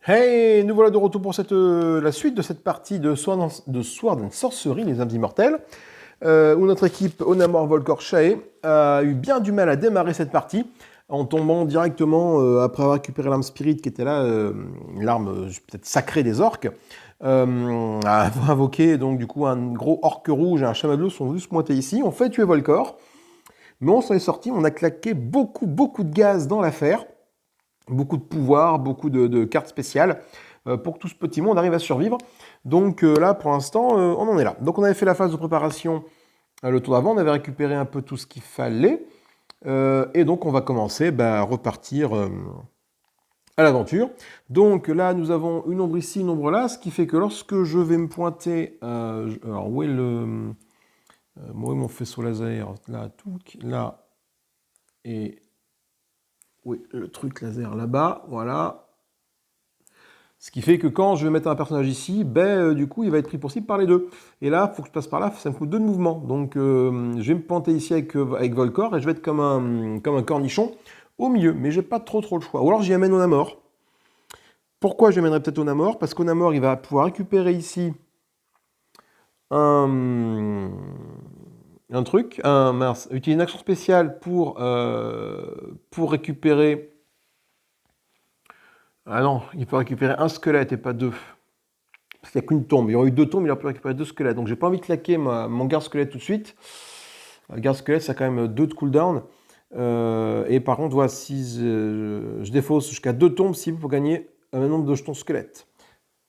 Hey, nous voilà de retour pour la suite de cette partie de Sword and Sorcery, les âmes immortelles, où notre équipe Onamor Volkor Shae a eu bien du mal à démarrer cette partie, en tombant directement, après avoir récupéré l'arme spirit qui était là, l'arme peut-être sacrée des orques, a invoqué donc du coup un gros orque rouge et un chaman bleu sont venus se pointer ici, on fait tuer Volkor, mais on s'en est sorti, on a claqué beaucoup de gaz dans l'affaire, beaucoup de pouvoir, beaucoup de cartes spéciales pour que tout ce petit monde arrive à survivre. Donc là, pour l'instant, on en est là. Donc on avait fait la phase de préparation le tour d'avant, on avait récupéré un peu tout ce qu'il fallait. Et donc on va commencer à repartir à l'aventure. Donc là, nous avons une ombre ici, une ombre là, ce qui fait que lorsque je vais me pointer... alors où est où est mon faisceau laser? Là, tout, là, et... Oui, le truc laser là-bas, voilà. Ce qui fait que quand je vais mettre un personnage ici, du coup, il va être pris pour cible par les deux. Et là, il faut que je passe par là, ça me coûte 2 de mouvement. Donc, je vais me planter ici avec Volcor et je vais être comme un cornichon au milieu. Mais j'ai pas trop le choix. Ou alors j'y amène Onamor. Pourquoi j'amènerai peut-être Onamor? Parce qu'Onamor, il va pouvoir récupérer ici un, utiliser une action spéciale pour récupérer... Ah non, il peut récupérer un squelette et pas deux. Parce qu'il n'y a qu'une tombe. Il y aurait eu deux tombes, il aurait pu récupérer deux squelettes. Donc j'ai pas envie de claquer mon garde squelette tout de suite. Le garde squelette, ça a quand même 2 de cooldown. Et par contre, voilà, si je défausse jusqu'à 2 tombes cibles pour gagner un nombre de jetons squelettes.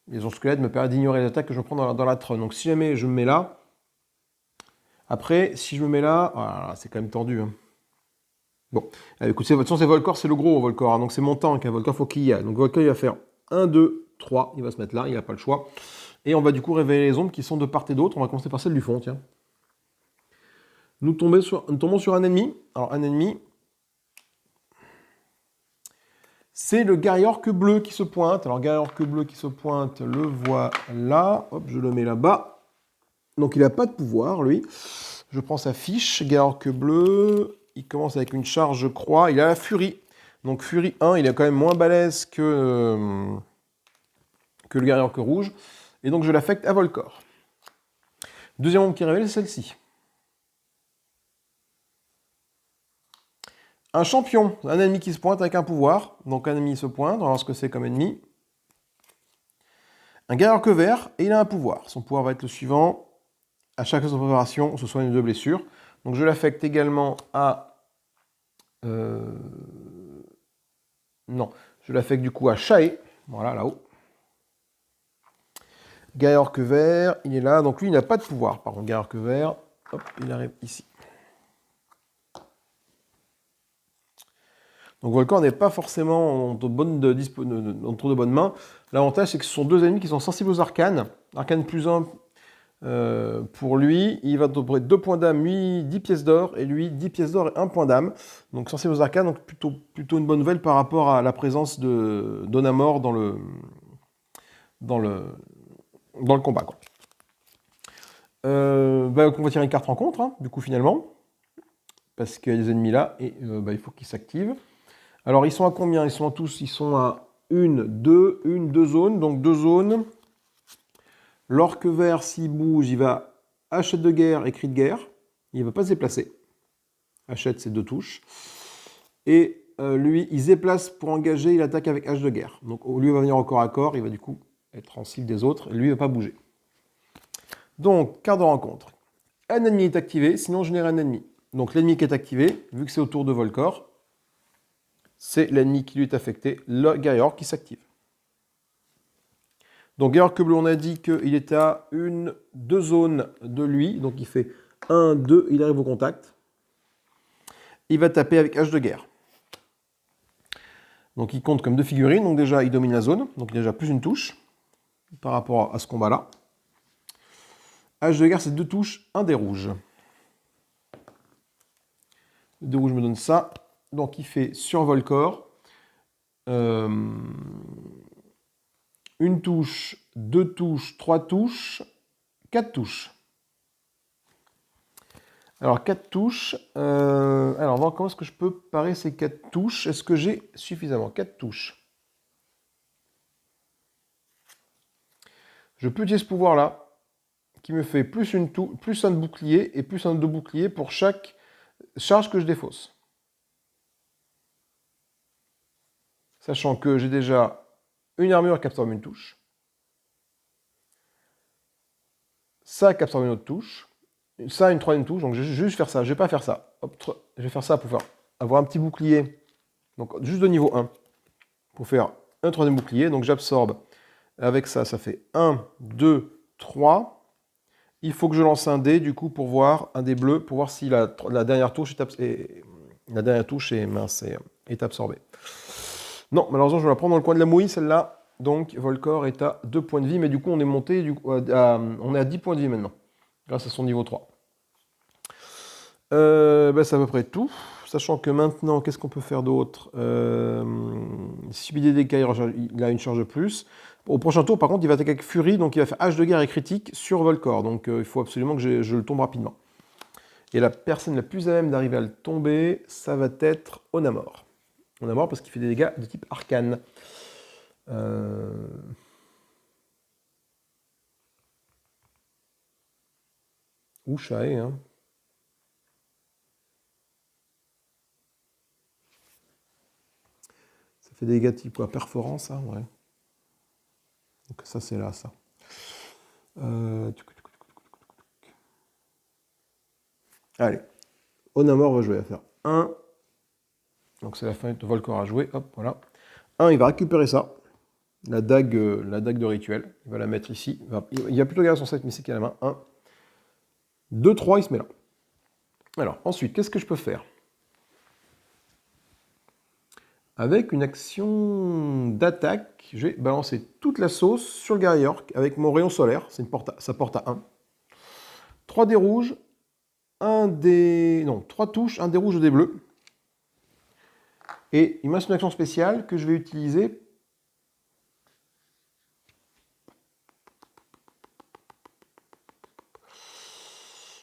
Les jetons squelettes me permettent d'ignorer les attaques que je prends dans la trône. Donc si jamais je me mets là, après, si je me mets là, voilà, c'est quand même tendu. Hein. Bon, écoute, de toute façon, c'est Volcor, c'est le gros Volcor. Hein, donc c'est mon tank. Hein, Volcor, faut qu'il y aille. Donc Volcor, il va faire 1, 2, 3. Il va se mettre là, il n'a pas le choix. Et on va du coup révéler les ombres qui sont de part et d'autre. On va commencer par celle du fond, tiens. Nous tombons sur un ennemi. Alors, un ennemi, c'est le guerrier orque bleu qui se pointe. Alors, guerrier orque bleu qui se pointe, le voilà. Hop, je le mets là-bas. Donc, il n'a pas de pouvoir, lui. Je prends sa fiche. Guerrier orque bleu. Il commence avec une charge croix. Il a la furie. Donc, furie 1, il est quand même moins balèze que le guerrier orque rouge. Et donc, je l'affecte à Volcor. Deuxième ombre qui révèle, c'est celle-ci. Un champion, un ennemi qui se pointe avec un pouvoir. Donc un ennemi se pointe, on va voir ce que c'est comme ennemi. Un guerrier que vert, et il a un pouvoir. Son pouvoir va être le suivant. À chaque phase de préparation, on se soigne de 2 blessures. Donc je l'affecte également à... Non, je l'affecte du coup à Shae. Voilà, là-haut. Guerrier que vert, il est là. Donc lui, il n'a pas de pouvoir. Par contre, guerrier que vert, hop, il arrive ici. Donc Volcan n'est pas forcément entre de bonnes mains. L'avantage, c'est que ce sont 2 ennemis qui sont sensibles aux arcanes. Arcane plus 1 pour lui. Il va doubler 2 points d'âme, lui 10 pièces d'or, et lui 10 pièces d'or et 1 point d'âme. Donc sensible aux arcanes, donc plutôt une bonne nouvelle par rapport à la présence d'Onamor dans le combat. Quoi. On va tirer une carte rencontre, hein, du coup finalement. Parce qu'il y a des ennemis là, et il faut qu'ils s'activent. Alors, ils sont à combien? Ils sont à 1, 2, 2 zones. Donc, 2 zones. L'orque vert, s'il bouge, il va hachette de guerre et cri de guerre. Il ne va pas se déplacer. Hachette, c'est 2 touches. Et lui, il se déplace pour engager, il attaque avec hache de guerre. Donc, lui, il va venir au corps à corps. Il va du coup être en cible des autres. Et lui, il ne va pas bouger. Donc, carte de rencontre. Un ennemi est activé, sinon je génère un ennemi. Donc, l'ennemi qui est activé, vu que c'est au tour de Volcor, c'est l'ennemi qui lui est affecté, le guerrier qui s'active. Donc guerrier que bleu, on a dit qu'il était à 2 zones de lui, donc il fait 1, 2, il arrive au contact. Il va taper avec hache de guerre. Donc il compte comme 2 figurines, donc déjà il domine la zone, donc il a déjà plus une touche par rapport à ce combat-là. Hache de guerre, c'est 2 touches, 1 dé rouge. Le dé rouge me donne ça, donc il fait sur Volcor. Une touche, 2 touches, 3 touches, 4 touches. Alors 4 touches. Alors on va voir comment est-ce que je peux parer ces 4 touches. Est-ce que j'ai suffisamment 4 touches? je peux utiliser ce pouvoir-là, qui me fait plus un de bouclier et plus un de bouclier pour chaque charge que je défausse. Sachant que j'ai déjà une armure qui absorbe une touche. Ça qui absorbe une autre touche. Ça, une troisième touche. Donc je vais juste faire ça. Je ne vais pas faire ça. Hop, je vais faire ça pour avoir un petit bouclier. Donc juste de niveau 1. Pour faire un troisième bouclier. Donc j'absorbe. Avec ça, ça fait 1, 2, 3. Il faut que je lance un dé, du coup, pour voir, un dé bleu, pour voir si la dernière touche est absorbée. Non, malheureusement, je vais la prendre dans le coin de la mouille, celle-là. Donc, Volcor est à 2 points de vie, mais du coup, on est monté, on est à 10 points de vie maintenant, grâce à son niveau 3. C'est à peu près tout. Sachant que maintenant, qu'est-ce qu'on peut faire d'autre? Subit des dégâts, il a une charge de plus. Au prochain tour, par contre, il va attaquer avec Furie, donc il va faire Hache de guerre et critique sur Volcor. Donc il faut absolument que je le tombe rapidement. Et la personne la plus à même d'arriver à le tomber, ça va être Onamor. Onamor parce qu'il fait des dégâts de type arcane. Ou Shae, hein. Ça fait des dégâts de type quoi? Perforant, ça? Ouais. Donc ça, c'est là, ça. Allez. Onamor va jouer à faire 1. Donc c'est la fin de Volcor à jouer. Hop, voilà. 1, il va récupérer ça. La dague de rituel. Il va la mettre ici. Il va plutôt garder son 7 mystique à la main. 1. 2, 3, il se met là. Alors, ensuite, qu'est-ce que je peux faire? Avec une action d'attaque, je vais balancer toute la sauce sur le guerrier orc avec mon rayon solaire. Ça porte à 1. 3 dés rouges, 3 touches, 1 dé rouge, 2 dés bleus. Et il me reste une action spéciale que je vais utiliser.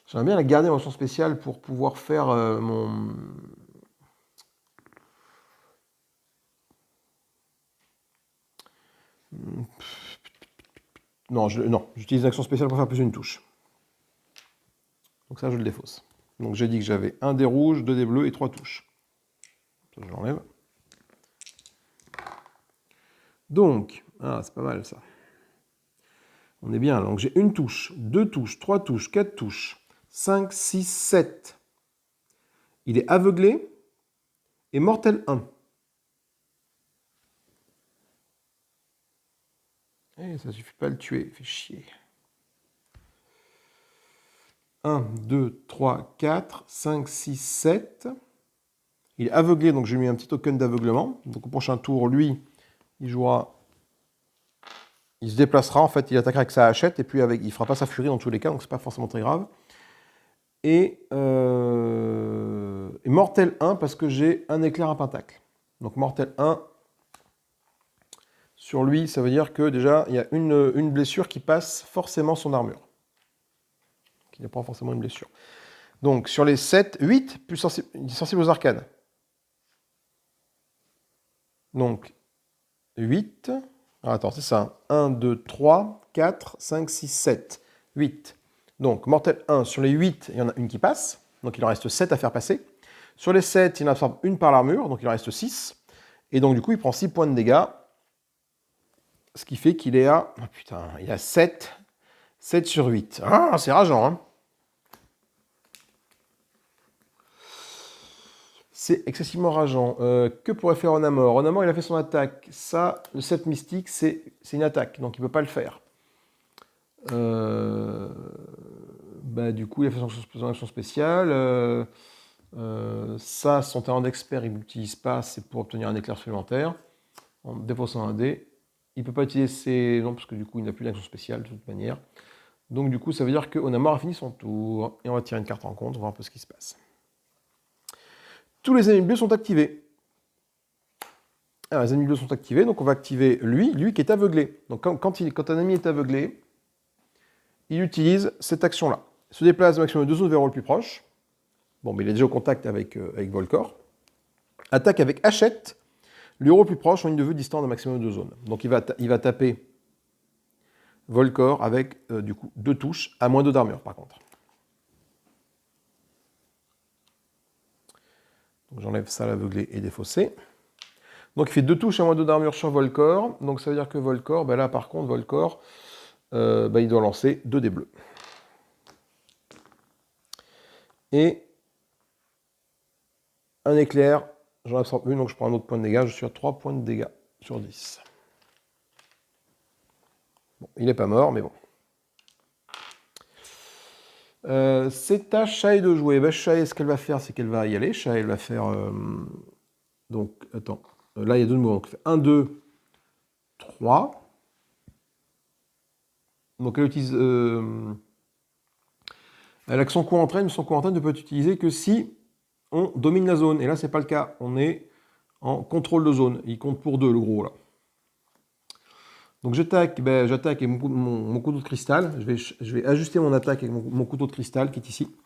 J'aimerais bien la garder en action spéciale pour pouvoir faire mon... Non, j'utilise une action spéciale pour faire plus une touche. Donc ça, je le défausse. Donc j'ai dit que j'avais 1 dé rouge, 2 dés bleus et 3 touches. Ça, je l'enlève. Donc, c'est pas mal ça. On est bien. Donc j'ai une touche, 2 touches, 3 touches, 4 touches, 5, 6, 7. Il est aveuglé et mortel 1. Et ça suffit pas de le tuer, il fait chier. 1, 2, 3, 4, 5, 6, 7. Il est aveuglé, donc j'ai mis un petit token d'aveuglement. Donc au prochain tour, lui, il jouera... Il se déplacera, en fait, il attaquera avec sa hachette, et puis il ne fera pas sa furie dans tous les cas, donc c'est pas forcément très grave. Et mortel 1, parce que j'ai un éclair à pentacle. Donc mortel 1, sur lui, ça veut dire que déjà, il y a une blessure qui passe forcément son armure. Il n'y a pas forcément une blessure. Donc sur les 7, 8, plus sensible aux arcanes. Donc 8... attends, c'est ça. 1, 2, 3, 4, 5, 6, 7, 8. Donc, mortel 1, sur les 8, il y en a une qui passe. Donc, il en reste 7 à faire passer. Sur les 7, il en absorbe une par l'armure. Donc, il en reste 6. Et donc, du coup, il prend 6 points de dégâts. Ce qui fait qu'il est à... Oh putain, il a 7. 7 sur 8. Ah, c'est rageant, hein. C'est excessivement rageant. Que pourrait faire Onamor? Onamor, il a fait son attaque. Ça, le 7 mystique, c'est une attaque. Donc, il ne peut pas le faire. Du coup, il a fait son action spéciale. Ça, son talent d'expert, il ne l'utilise pas. C'est pour obtenir un éclair supplémentaire. En défaussant un dé. Il ne peut pas utiliser ses... Non, parce que du coup, il n'a plus d'action spéciale, de toute manière. Donc, du coup, ça veut dire que Onamor a fini son tour. Et on va tirer une carte en compte, voir un peu ce qui se passe. Tous les ennemis bleus sont activés. Alors, les ennemis bleus sont activés, donc on va activer lui qui est aveuglé. Donc quand un ennemi est aveuglé, il utilise cette action-là. Il se déplace au maximum de 2 zones vers le plus proche. Bon, mais il est déjà au contact avec Volcor. Attaque avec hachette, le héros le plus proche en ligne de vue distant d'un maximum de 2 zones. Donc il va taper Volcor avec du coup 2 touches à moins 2 d'armure par contre. J'enlève ça, l'aveuglé et défaussé. Donc il fait 2 touches à moins 2 d'armure sur Volcor. Donc ça veut dire que Volcor, ben là par contre, Volcor, il doit lancer 2 dés bleus. Et un éclair, j'en absorbe une, donc je prends un autre point de dégâts. Je suis à 3 points de dégâts sur 10. Bon, il n'est pas mort, mais bon. C'est à Shae de jouer. Ben, Shae, ce qu'elle va faire, c'est qu'elle va y aller. Shae, elle va faire... donc, attends. Là, il y a 2 mouvements. Donc, 1, 2, 3. Donc, elle utilise... elle a que son coup entraîne, mais son coup entraîne ne peut être utilisé que si on domine la zone. Et là, c'est pas le cas. On est en contrôle de zone. Il compte pour 2, le gros, là. Donc j'attaque avec mon couteau de cristal. Je vais ajuster mon attaque avec mon couteau de cristal qui est ici.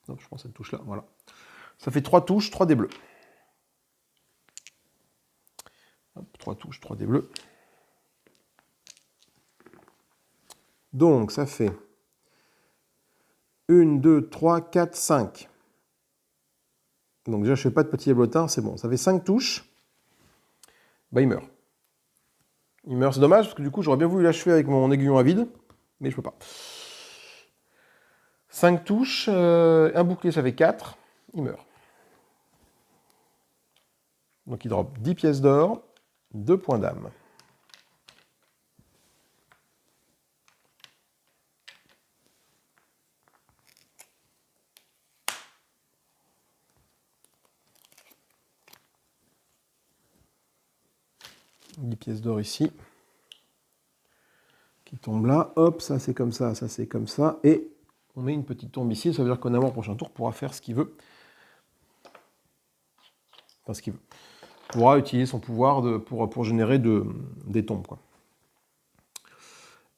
Donc, je prends cette touche là, voilà. Ça fait 3 touches, 3 dés bleus. Hop, 3 touches, 3 dés bleus. Donc ça fait 1, 2, 3, 4, 5. Donc déjà je fais pas de petit diablotin, c'est bon. Ça fait 5 touches. Bah il meurt. Il meurt, c'est dommage, parce que du coup, j'aurais bien voulu l'achever avec mon aiguillon à vide, mais je peux pas. 5 touches, un bouclier, ça fait 4. Il meurt. Donc il drop 10 pièces d'or, 2 points d'âme. Pièces d'or ici. Qui tombe là. Hop, ça c'est comme ça c'est comme ça. Et on met une petite tombe ici. Ça veut dire qu'en avant, au prochain tour, pourra faire ce qu'il veut. Enfin, ce qu'il veut. Pourra utiliser son pouvoir pour générer des tombes, quoi.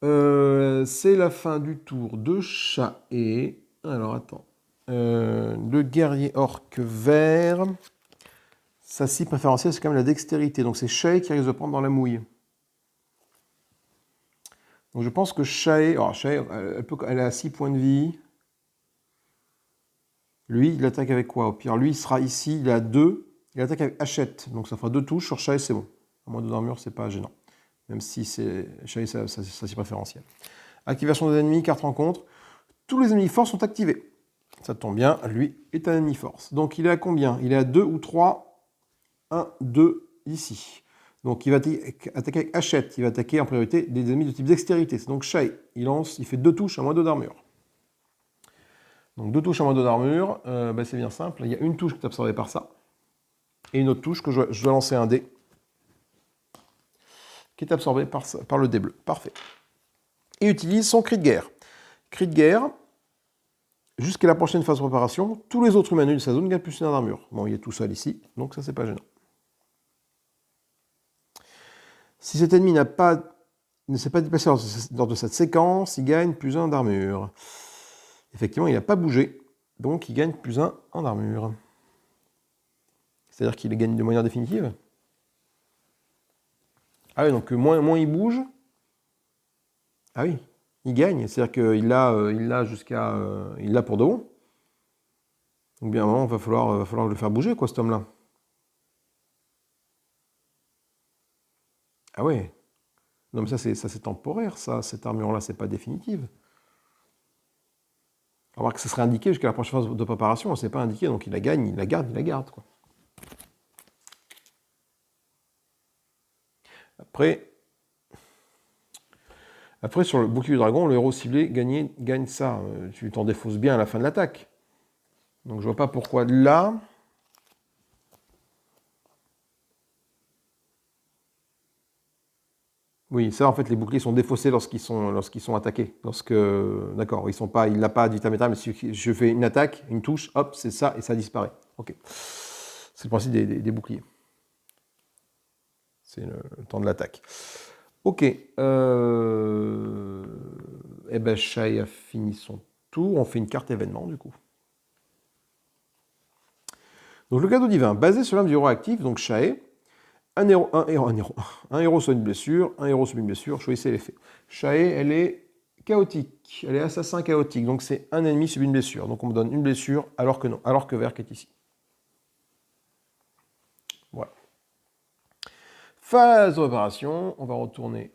C'est la fin du tour de Shae. Alors, attends. Le guerrier orc vert. Sa cible préférentielle, c'est quand même la dextérité. Donc, c'est Shae qui risque de prendre dans la mouille. Donc, je pense que Shae... Alors, Shae, elle a 6 points de vie. Lui, il attaque avec quoi? Au pire, lui, il sera ici, il a 2. Il attaque avec Hachette. Donc, ça fera 2 touches. Sur Shae, c'est bon. À moins de d'armure, c'est pas gênant. Même si c'est Shae, ça c'est préférentiel. Activation des ennemis, carte rencontre. Tous les ennemis force sont activés. Ça tombe bien, lui est un ennemi force. Donc il est à combien? Il est à 2 ou 3. 1, 2, ici. Donc il va attaquer avec Hachette. Il va attaquer en priorité des ennemis de type dextérité. C'est donc Shae. Il fait 2 touches à moins 2 d'armure. Donc 2 touches à moins 2 d'armure, c'est bien simple. Il y a une touche qui est absorbée par ça. Et une autre touche que je dois lancer un dé. Qui est absorbé par le dé bleu. Parfait. Et utilise son cri de guerre. Cri de guerre, jusqu'à la prochaine phase de préparation, tous les autres humanoïdes de sa zone gagnent plus 1 d'armure. Bon, il est tout seul ici, donc ça, c'est pas gênant. Si cet ennemi ne s'est pas déplacé lors de cette séquence, il gagne plus 1 d'armure. Effectivement, il n'a pas bougé, donc il gagne plus 1 en armure. C'est-à-dire qu'il gagne de manière définitive. Ah oui, donc moins il bouge. Ah oui, il gagne. C'est-à-dire qu'il l'a jusqu'à... il l'a pour de bon. Donc bien à un moment, il va falloir le faire bouger, quoi, cet homme-là. Ah ouais. Non, mais ça c'est temporaire, ça. Cette armure-là, c'est pas définitive. On va voir que ça serait indiqué jusqu'à la prochaine phase de préparation. C'est pas indiqué, donc il la gagne, il la garde, quoi. Après, sur le bouclier du dragon, le héros ciblé gagne ça. Tu t'en défausses bien à la fin de l'attaque. Donc je vois pas pourquoi là... Oui, ça en fait, les boucliers sont défaussés lorsqu'ils sont attaqués. D'accord, il n'a pas d'vitamita, mais si je fais une attaque, une touche, hop, c'est ça, et ça disparaît. Ok. C'est le principe des boucliers. C'est le temps de l'attaque. Ok. Eh ben, Shae a fini son tour. On fait une carte événement, du coup. Donc, le cadeau divin, basé sur l'âme du héros actif, donc Shae, Un héros, un héros, un héros. Un héros sur une blessure, un héros sur une blessure, choisissez l'effet. Shae, elle est chaotique, elle est assassin chaotique, donc c'est un ennemi subit une blessure. Donc on me donne une blessure alors que non, alors que vert qui est ici. Voilà. Phase de réparation, on va retourner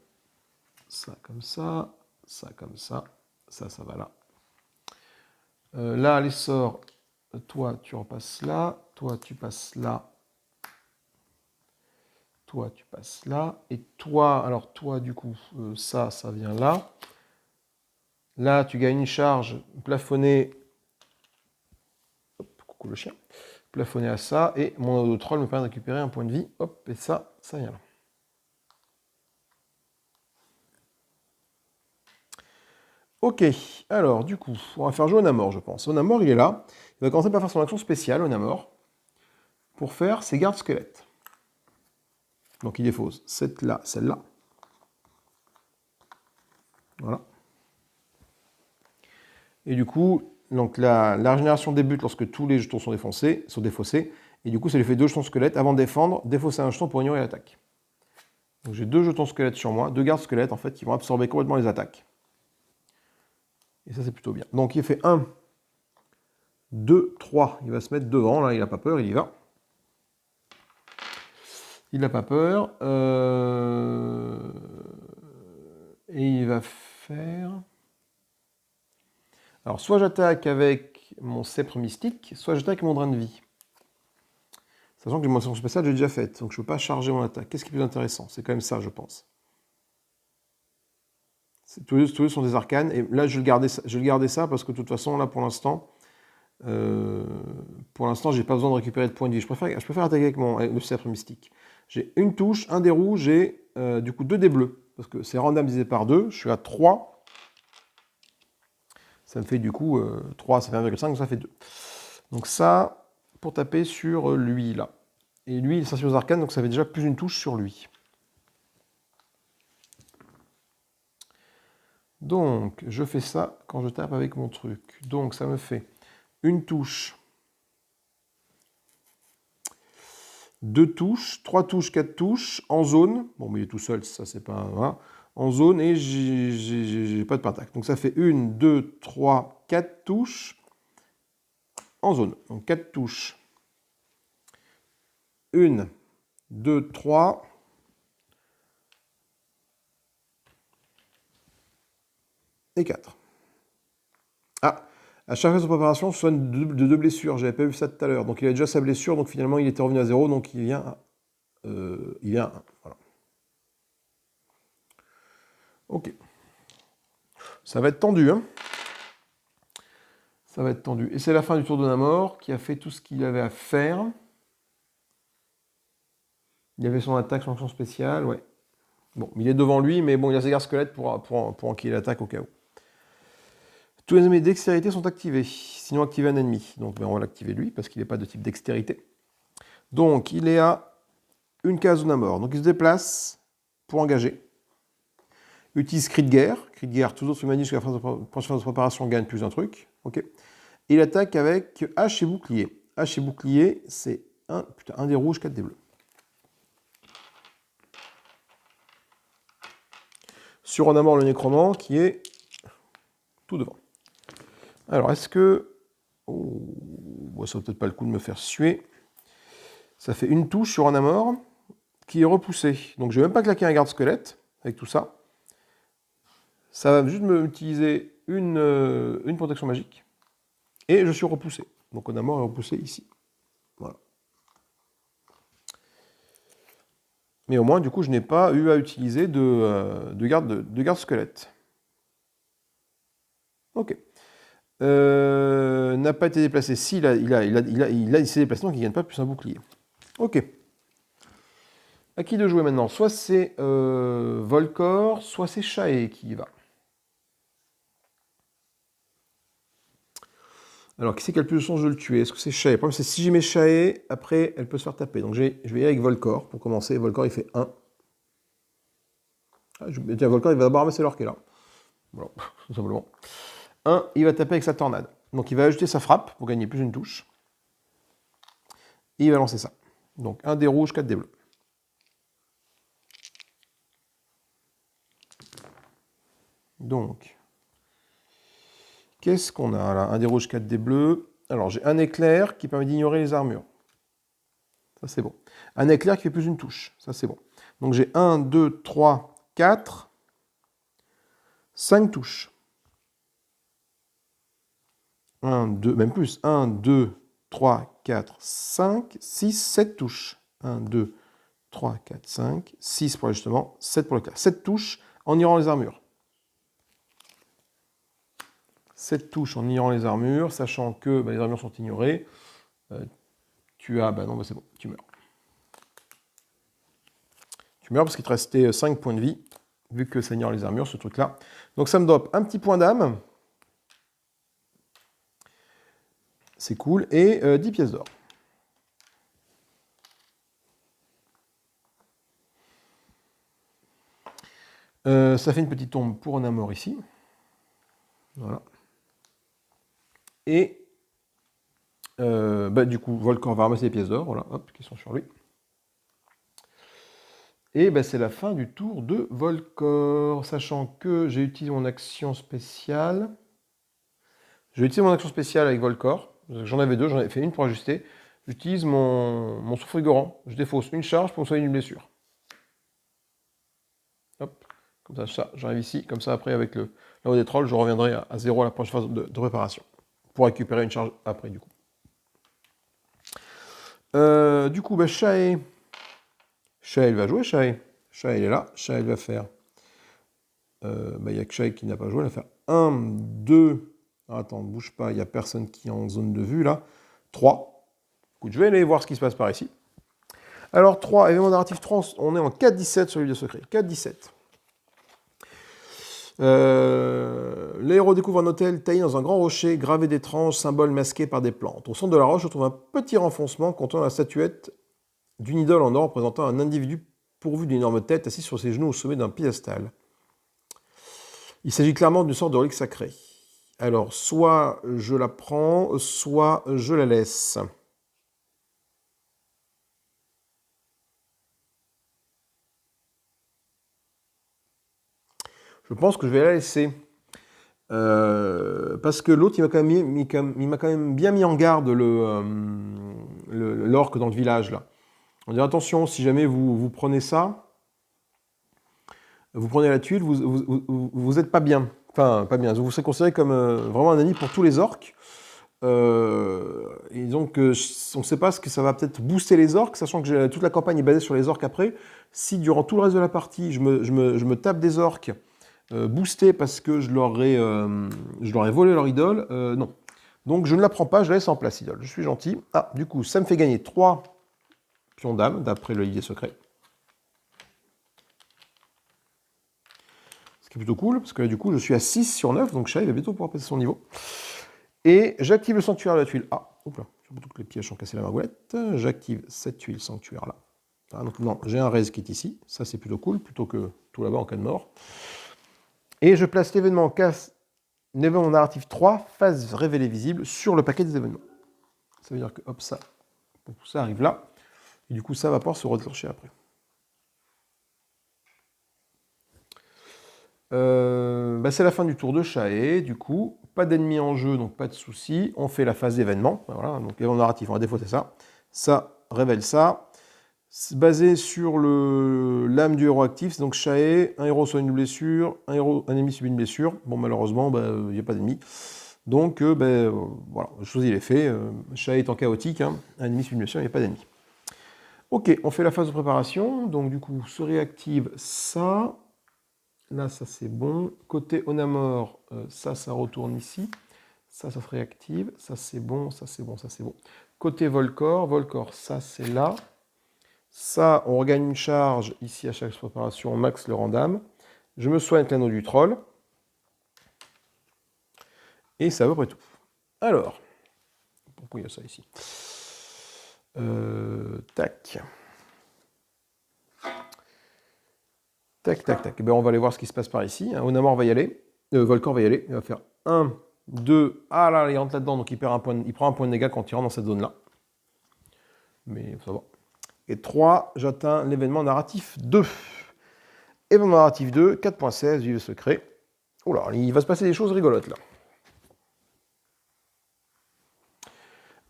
ça comme ça, ça comme ça, ça va là. Là, les sorts, toi tu repasses là, toi tu passes là, toi tu passes là, et toi, alors toi du coup, ça vient là. Là, tu gagnes une charge plafonnée. Hop, coucou le chien. Plafonnée à ça. Et mon auto troll me permet de récupérer un point de vie. Hop, et ça vient là. Ok, alors du coup, on va faire jouer Onamor, je pense. Onamor, il est là. Il va commencer par faire son action spéciale, Onamor, pour faire ses gardes squelettes. Donc il défausse cette-là, celle-là. Voilà. Et du coup, donc la régénération débute lorsque tous les jetons sont défaussés. Et du coup, ça lui fait 2 jetons squelettes. Avant de défendre, défausser un jeton pour ignorer l'attaque. Donc j'ai 2 jetons squelettes sur moi, 2 gardes squelettes en fait, qui vont absorber complètement les attaques. Et ça, c'est plutôt bien. Donc il fait 1, 2, 3. Il va se mettre devant, là, il n'a pas peur, il y va. Il n'a pas peur. Et il va faire... Alors, soit j'attaque avec mon sceptre mystique, soit j'attaque avec mon drain de vie. Sachant que mon action spéciale, j'ai déjà faite, donc je ne peux pas charger mon attaque. Qu'est-ce qui est plus intéressant? C'est quand même ça, je pense. Tous les deux sont des arcanes, et là, je vais garder ça parce que de toute façon, là, pour l'instant, j'ai pas besoin de récupérer de points de vie. Je préfère attaquer avec le sceptre mystique. J'ai une touche, un des rouges et du coup 2 des bleus. Parce que c'est random divisé par 2, je suis à 3. Ça me fait du coup 3, ça fait 1,5, donc ça fait 2. Donc ça, pour taper sur lui là. Et lui, il est sensible aux arcanes, donc ça fait déjà plus une touche sur lui. Donc, je fais ça quand je tape avec mon truc. Donc, ça me fait une touche, 2 touches, 3 touches, 4 touches, en zone. Bon, mais il est tout seul, ça c'est pas... Voilà. En zone, et j'ai pas de pentacle. Donc ça fait 1, 2, 3, 4 touches en zone. Donc 4 touches. 1, 2, 3... et 4. Ah, à chaque phase de préparation, je soigne de 2 blessures. J'avais pas vu ça tout à l'heure. Donc il a déjà sa blessure, donc finalement il était revenu à 0, donc il vient à 1. Voilà. Ok. Ça va être tendu, hein. Ça va être tendu. Et c'est la fin du tour de Namor, qui a fait tout ce qu'il avait à faire. Il avait son attaque, son action spéciale, ouais. Bon, il est devant lui, mais bon, il a ses gardes squelettes pour enquiller l'attaque au cas où. Tous les ennemis de dextérité sont activés, sinon activer un ennemi. Donc on va l'activer lui, parce qu'il n'est pas de type dextérité. Donc il est à une case Onamor. Donc il se déplace pour engager. Utilise cri de guerre. Cri de guerre, toujours humanise jusqu'à la prochaine phase de préparation, gagne plus un truc. Ok. Il attaque avec hache et bouclier. Hache et bouclier, c'est un des rouges, 4 des bleus. Sur Onamor le nécromant qui est tout devant. Alors, est-ce que... Oh, ça vaut peut-être pas le coup de me faire suer. Ça fait une touche sur Onamor qui est repoussée. Donc, je vais même pas claquer un garde squelette avec tout ça. Ça va juste me utiliser une protection magique. Et je suis repoussé. Donc, Onamor est repoussé ici. Voilà. Mais au moins, du coup, je n'ai pas eu à utiliser de garde squelette. Ok. N'a pas été déplacé. Si, il s'est déplacé, donc il ne gagne pas plus un bouclier. Ok. À qui de jouer maintenant? Soit c'est Volcor, soit c'est Shae qui y va. Alors, qui c'est qui a le plus de chance de le tuer? Est-ce que c'est Shae? Le problème, c'est si j'y mets Shae, après, elle peut se faire taper. Donc, je vais y aller avec Volcor pour commencer. Volcor, il fait 1. Tiens, Volcor, il va d'abord ramasser l'or qui est là. Voilà, tout simplement. 1, il va taper avec sa tornade. Donc, il va ajouter sa frappe pour gagner plus une touche. Et il va lancer ça. Donc, un des rouges, 4 des bleus. Donc, qu'est-ce qu'on a là? Un des rouges, 4 des bleus. Alors, j'ai un éclair qui permet d'ignorer les armures. Ça, c'est bon. Un éclair qui fait plus d'une touche. Ça, c'est bon. Donc, j'ai 1, 2, 3, 4, 5 touches. 1, 2, même plus. 1, 2, 3, 4, 5, 6, 7 touches. 1, 2, 3, 4, 5, 6 pour l'ajustement, 7 pour l'éclair. 7 touches en ignorant les armures. 7 touches en ignorant les armures, sachant que les armures sont ignorées. Tu as... non, c'est bon, tu meurs. Tu meurs parce qu'il te restait 5 points de vie, vu que ça ignore les armures, ce truc-là. Donc ça me dope un petit point d'âme. C'est cool. Et 10 pièces d'or. Ça fait une petite tombe pour Onamor ici. Voilà. Et du coup, Volcor va ramasser les pièces d'or, voilà, hop, qui sont sur lui. Et c'est la fin du tour de Volcor, sachant que j'ai utilisé mon action spéciale. J'ai utilisé mon action spéciale avec Volcor. J'en avais deux, j'en ai fait une pour ajuster. J'utilise mon souffle rigorant. Je défausse une charge pour me soigner une blessure. Hop, comme ça, j'arrive ici. Comme ça, après, avec la haut des trolls, je reviendrai à 0 à la prochaine phase de préparation. Pour récupérer une charge après, du coup. Shae. Shae, il va jouer, Shae. Shae, il est là. Shae, il va faire... Il n'y a que Shae qui n'a pas joué. Il va faire 1, 2... Attends, ne bouge pas, il n'y a personne qui est en zone de vue, là. 3. Écoute, je vais aller voir ce qui se passe par ici. Alors, 3, événement narratif 3, on est en 4-17 sur le livre de secret. 4-17. Les héros découvrent un hôtel taillé dans un grand rocher, gravé d'étranges symboles masqués par des plantes. Au centre de la roche se trouve un petit renfoncement contenant la statuette d'une idole en or représentant un individu pourvu d'une énorme tête assis sur ses genoux au sommet d'un piédestal. Il s'agit clairement d'une sorte de relique sacrée. Alors, soit je la prends, soit je la laisse. Je pense que je vais la laisser. Parce que l'autre, il m'a quand même bien mis en garde l'orque dans le village, là. On dit attention, si jamais vous prenez ça, vous prenez la tuile, vous êtes pas bien. Enfin, pas bien. Vous serez considéré comme vraiment un ami pour tous les orques. Et donc, on ne sait pas ce que ça va peut-être booster les orques, sachant que toute la campagne est basée sur les orques après. Si durant tout le reste de la partie, je me tape des orques boostés parce que je leur ai volé leur idole, non. Donc, je ne la prends pas, je la laisse en place, idole. Je suis gentil. Ah, du coup, ça me fait gagner 3 pions d'âme, d'après le livre des secrets. Ce qui est plutôt cool, parce que là, du coup, je suis à 6 sur 9, donc Shae va bientôt pouvoir passer son niveau. Et j'active le sanctuaire de la tuile A. Oups là, surtout que les pièges ont cassé la margoulette. J'active cette tuile sanctuaire là. Ah, donc non, j'ai un raise qui est ici. Ça, c'est plutôt cool, plutôt que tout là-bas en cas de mort. Et je place l'événement événement narratif 3, phase révélée visible, sur le paquet des événements. Ça veut dire que, hop, ça arrive là. Et du coup, ça va pouvoir se redéclencher après. C'est la fin du tour de Shae, du coup, pas d'ennemis en jeu, donc pas de soucis. On fait la phase d'événement, voilà, donc l'événement narratif, on va défausser ça. Ça révèle ça. C'est basé sur l'âme du héros actif, c'est donc Shae, un héros soigne une blessure, un ennemi subit une blessure. Bon, malheureusement, il n'y a pas d'ennemi. Donc, voilà, je choisis les faits. Shae étant chaotique, un ennemi subit une blessure, il n'y a pas d'ennemi. Ok, on fait la phase de préparation, donc du coup, se réactive ça. Là, ça c'est bon. Côté Onamor, ça retourne ici. Ça se réactive. Ça c'est bon, ça c'est bon, ça c'est bon. Côté Volcor, ça c'est là. Ça, on regagne une charge ici à chaque préparation, on max le rang d'âme. Je me soigne avec l'anneau du troll. Et c'est à peu près tout. Alors, pourquoi il y a ça ici? Tac. Tac, tac, tac. On va aller voir ce qui se passe par ici. Onamor va y aller. Volcor va y aller. Il va faire 1, 2. Ah là, il rentre là-dedans, donc il prend un point de dégâts quand il rentre dans cette zone-là. Mais ça va. Et 3, j'atteins l'événement narratif 2. Événement narratif 2, 4.16, vive le secret. Oula, il va se passer des choses rigolotes là.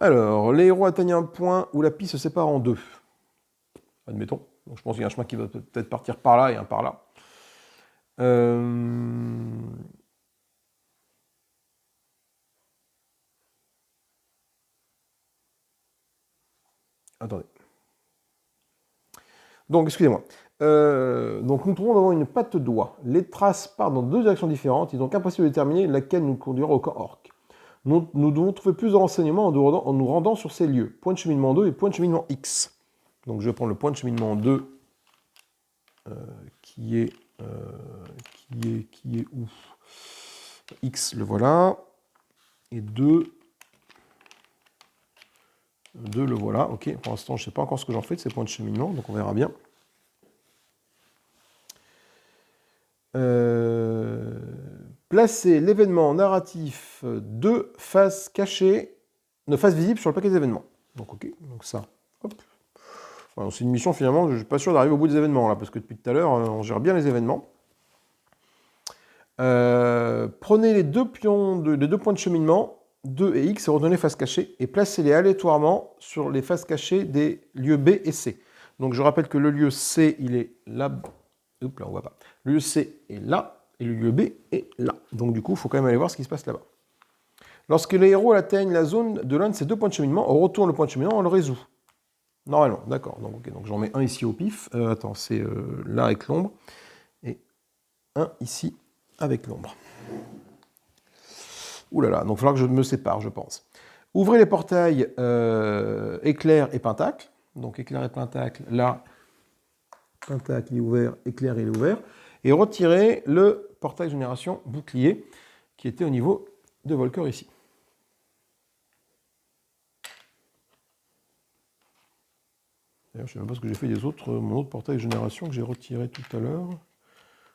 Alors, les héros atteignent un point où la piste se sépare en deux. Admettons. Donc, je pense qu'il y a un chemin qui va peut-être partir par là et un par là. Attendez. Donc, excusez-moi. Donc, nous trouvons devant une patte doigt. Les traces partent dans deux directions différentes. Il est donc impossible de déterminer laquelle nous conduira au camp orc. Nous devons trouver plus de renseignements en nous rendant sur ces lieux. Point de cheminement 2 et point de cheminement X. Donc, je vais prendre le point de cheminement 2 qui est où? X, le voilà. Et 2, le voilà. Ok, pour l'instant, je ne sais pas encore ce que j'en fais de ces points de cheminement, donc on verra bien. Placer l'événement narratif de face cachée, de face visible sur le paquet d'événements. Donc ok, donc ça. Hop. Voilà, c'est une mission finalement, je ne suis pas sûr d'arriver au bout des événements là, parce que depuis tout à l'heure, on gère bien les événements. Prenez les deux points de cheminement, 2 et X, et retenez face cachée, et placez-les aléatoirement sur les faces cachées des lieux B et C. Donc je rappelle que le lieu C, il est là. Oups, là, on voit pas. Le lieu C est là, et le lieu B est là. Donc du coup, il faut quand même aller voir ce qui se passe là-bas. Lorsque les héros atteignent la zone de l'un de ces deux points de cheminement, on retourne le point de cheminement, on le résout. Normalement, d'accord. Donc, okay, donc j'en mets un ici au pif. Attends, c'est là avec l'ombre. Et un ici avec l'ombre. Ouh là là, donc il va falloir que je me sépare, je pense. Ouvrez les portails éclair et pentacle. Donc éclair et pentacle, là. Pentacle est ouvert, éclair il est ouvert. Et retirez le portail génération bouclier qui était au niveau de Volker ici. D'ailleurs, je ne sais même pas ce que j'ai fait des autres, mon autre portail génération que j'ai retiré tout à l'heure.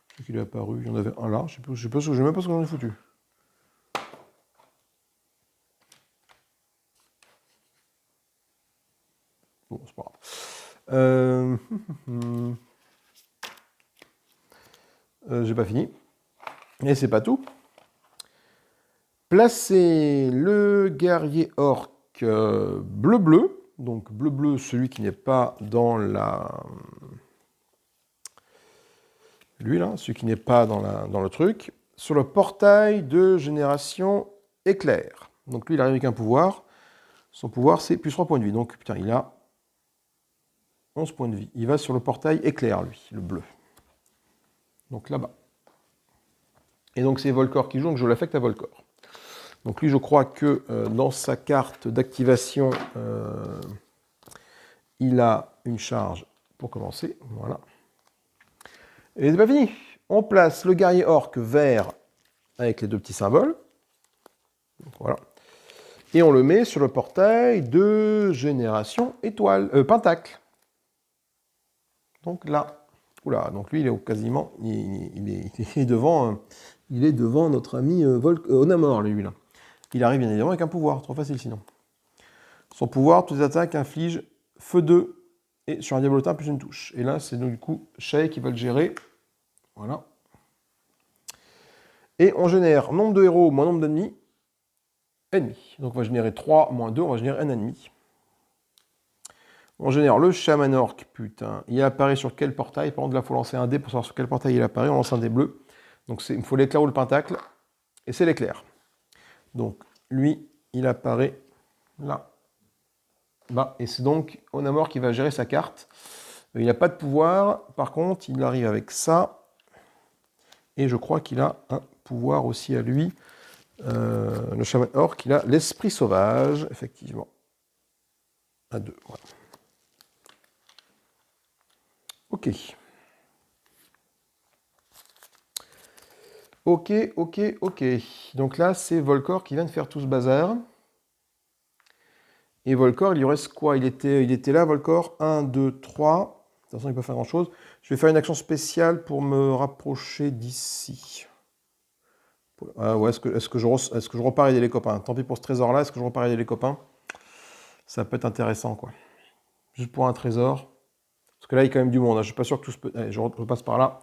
Je sais qu'il est apparu, il y en avait un là, je ne sais même pas ce que j'en ai foutu. Bon, c'est pas grave. J'ai pas fini. Et c'est pas tout. Placez le guerrier orc bleu-bleu. Donc bleu-bleu, celui qui n'est pas dans la... Lui là, celui qui n'est pas dans le truc. Sur le portail de génération éclair. Donc lui, il arrive avec un pouvoir. Son pouvoir, c'est plus 3 points de vie. Donc putain, il a 11 points de vie. Il va sur le portail éclair, lui, le bleu. Donc là-bas. Et donc c'est Volker qui joue, donc je l'affecte à Volker. Donc lui, je crois que dans sa carte d'activation, il a une charge pour commencer. Voilà. Et c'est pas fini. On place le guerrier orc vert avec les deux petits symboles. Donc, voilà. Et on le met sur le portail de génération étoile, pentacle. Donc là. Oula, donc lui, il est quasiment, il est devant notre ami Onamor, lui, là. Il arrive bien évidemment avec un pouvoir, trop facile sinon. Son pouvoir, toutes les attaques infligent feu 2 et sur un diablotin plus une touche. Et là, c'est donc du coup Shay qui va le gérer. Voilà. Et on génère nombre de héros moins nombre d'ennemis. Donc on va générer 3 moins 2, on va générer un ennemi. On génère le chaman orc, putain. Il apparaît sur quel portail? Par contre, là, il faut lancer un dé pour savoir sur quel portail il apparaît. On lance un dé bleu. Donc il faut l'éclair ou le pentacle. Et c'est l'éclair. Donc lui, il apparaît là. Bah, et c'est donc Onamor qui va gérer sa carte. Il n'a pas de pouvoir. Par contre, il arrive avec ça. Et je crois qu'il a un pouvoir aussi à lui. Le chaman orc, il a l'esprit sauvage, effectivement. À 2, voilà. Ok. Ok. Donc là, c'est Volker qui vient de faire tout ce bazar. Et Volker, il lui reste quoi? Il était là, Volker. 1, 2, 3. De toute façon, il ne peut pas faire grand-chose. Je vais faire une action spéciale pour me rapprocher d'ici. Ah ouais, est-ce que je repars aider les copains? Tant pis pour ce trésor-là, est-ce que je repars aider les copains? Ça peut être intéressant, quoi. Juste pour un trésor. Parce que là, il y a quand même du monde. Hein. Je ne suis pas sûr que tout se peut... Allez, je repasse par là.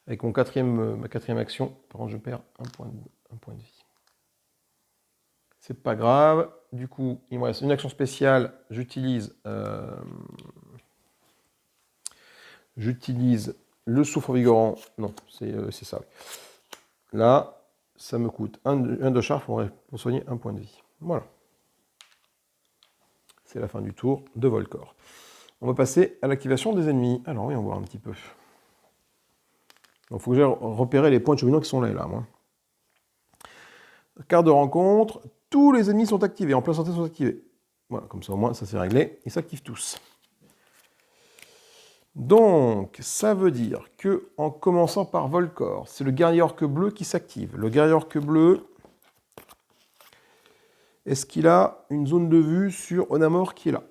Avec ma quatrième action, par contre, je perds un point de vie. C'est pas grave. Du coup, il me reste une action spéciale. J'utilise le souffle vigorant. Non, c'est ça. Là, ça me coûte un de charge pour soigner un point de vie. Voilà. C'est la fin du tour de Volcor. On va passer à l'activation des ennemis. Alors, oui, on va voir un petit peu. Donc, il faut que j'aille repérer les points de cheminement qui sont là, moi. Carte de rencontre. Tous les ennemis sont activés. En plein santé sont activés. Voilà, comme ça, au moins, ça c'est réglé. Ils s'activent tous. Donc, ça veut dire que, en commençant par Volcor, c'est le guerrier orque bleu qui s'active. Le guerrier orque bleu, est-ce qu'il a une zone de vue sur Onamor qui est là?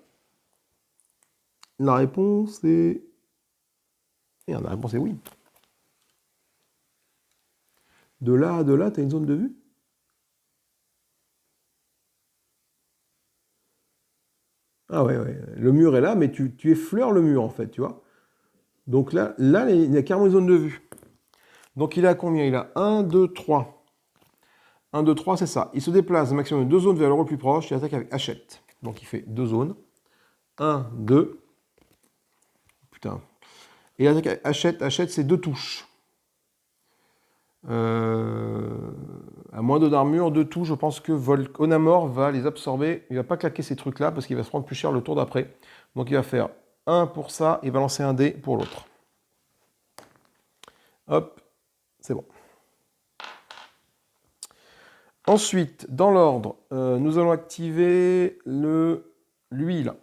La réponse est... Merde, la réponse est oui. De là à là, tu as une zone de vue? Ah ouais, ouais. Le mur est là, mais tu effleures le mur, en fait, tu vois. Donc là, il y a carrément une zone de vue. Donc il a combien? Il a 1, 2, 3. 1, 2, 3, c'est ça. Il se déplace un maximum de 2 zones vers le rôle plus proche. Il attaque avec Hachette. Donc il fait 2 zones. 1, 2. Putain. Et il attaque avec Hachette. Hachette, c'est 2 touches. À moins 2 d'armure, 2 touches, je pense que Onamor va les absorber. Il ne va pas claquer ces trucs-là parce qu'il va se prendre plus cher le tour d'après. Donc il va faire 1 pour ça et va lancer un dé pour l'autre. Hop, c'est bon. Ensuite, dans l'ordre, nous allons activer lui, là.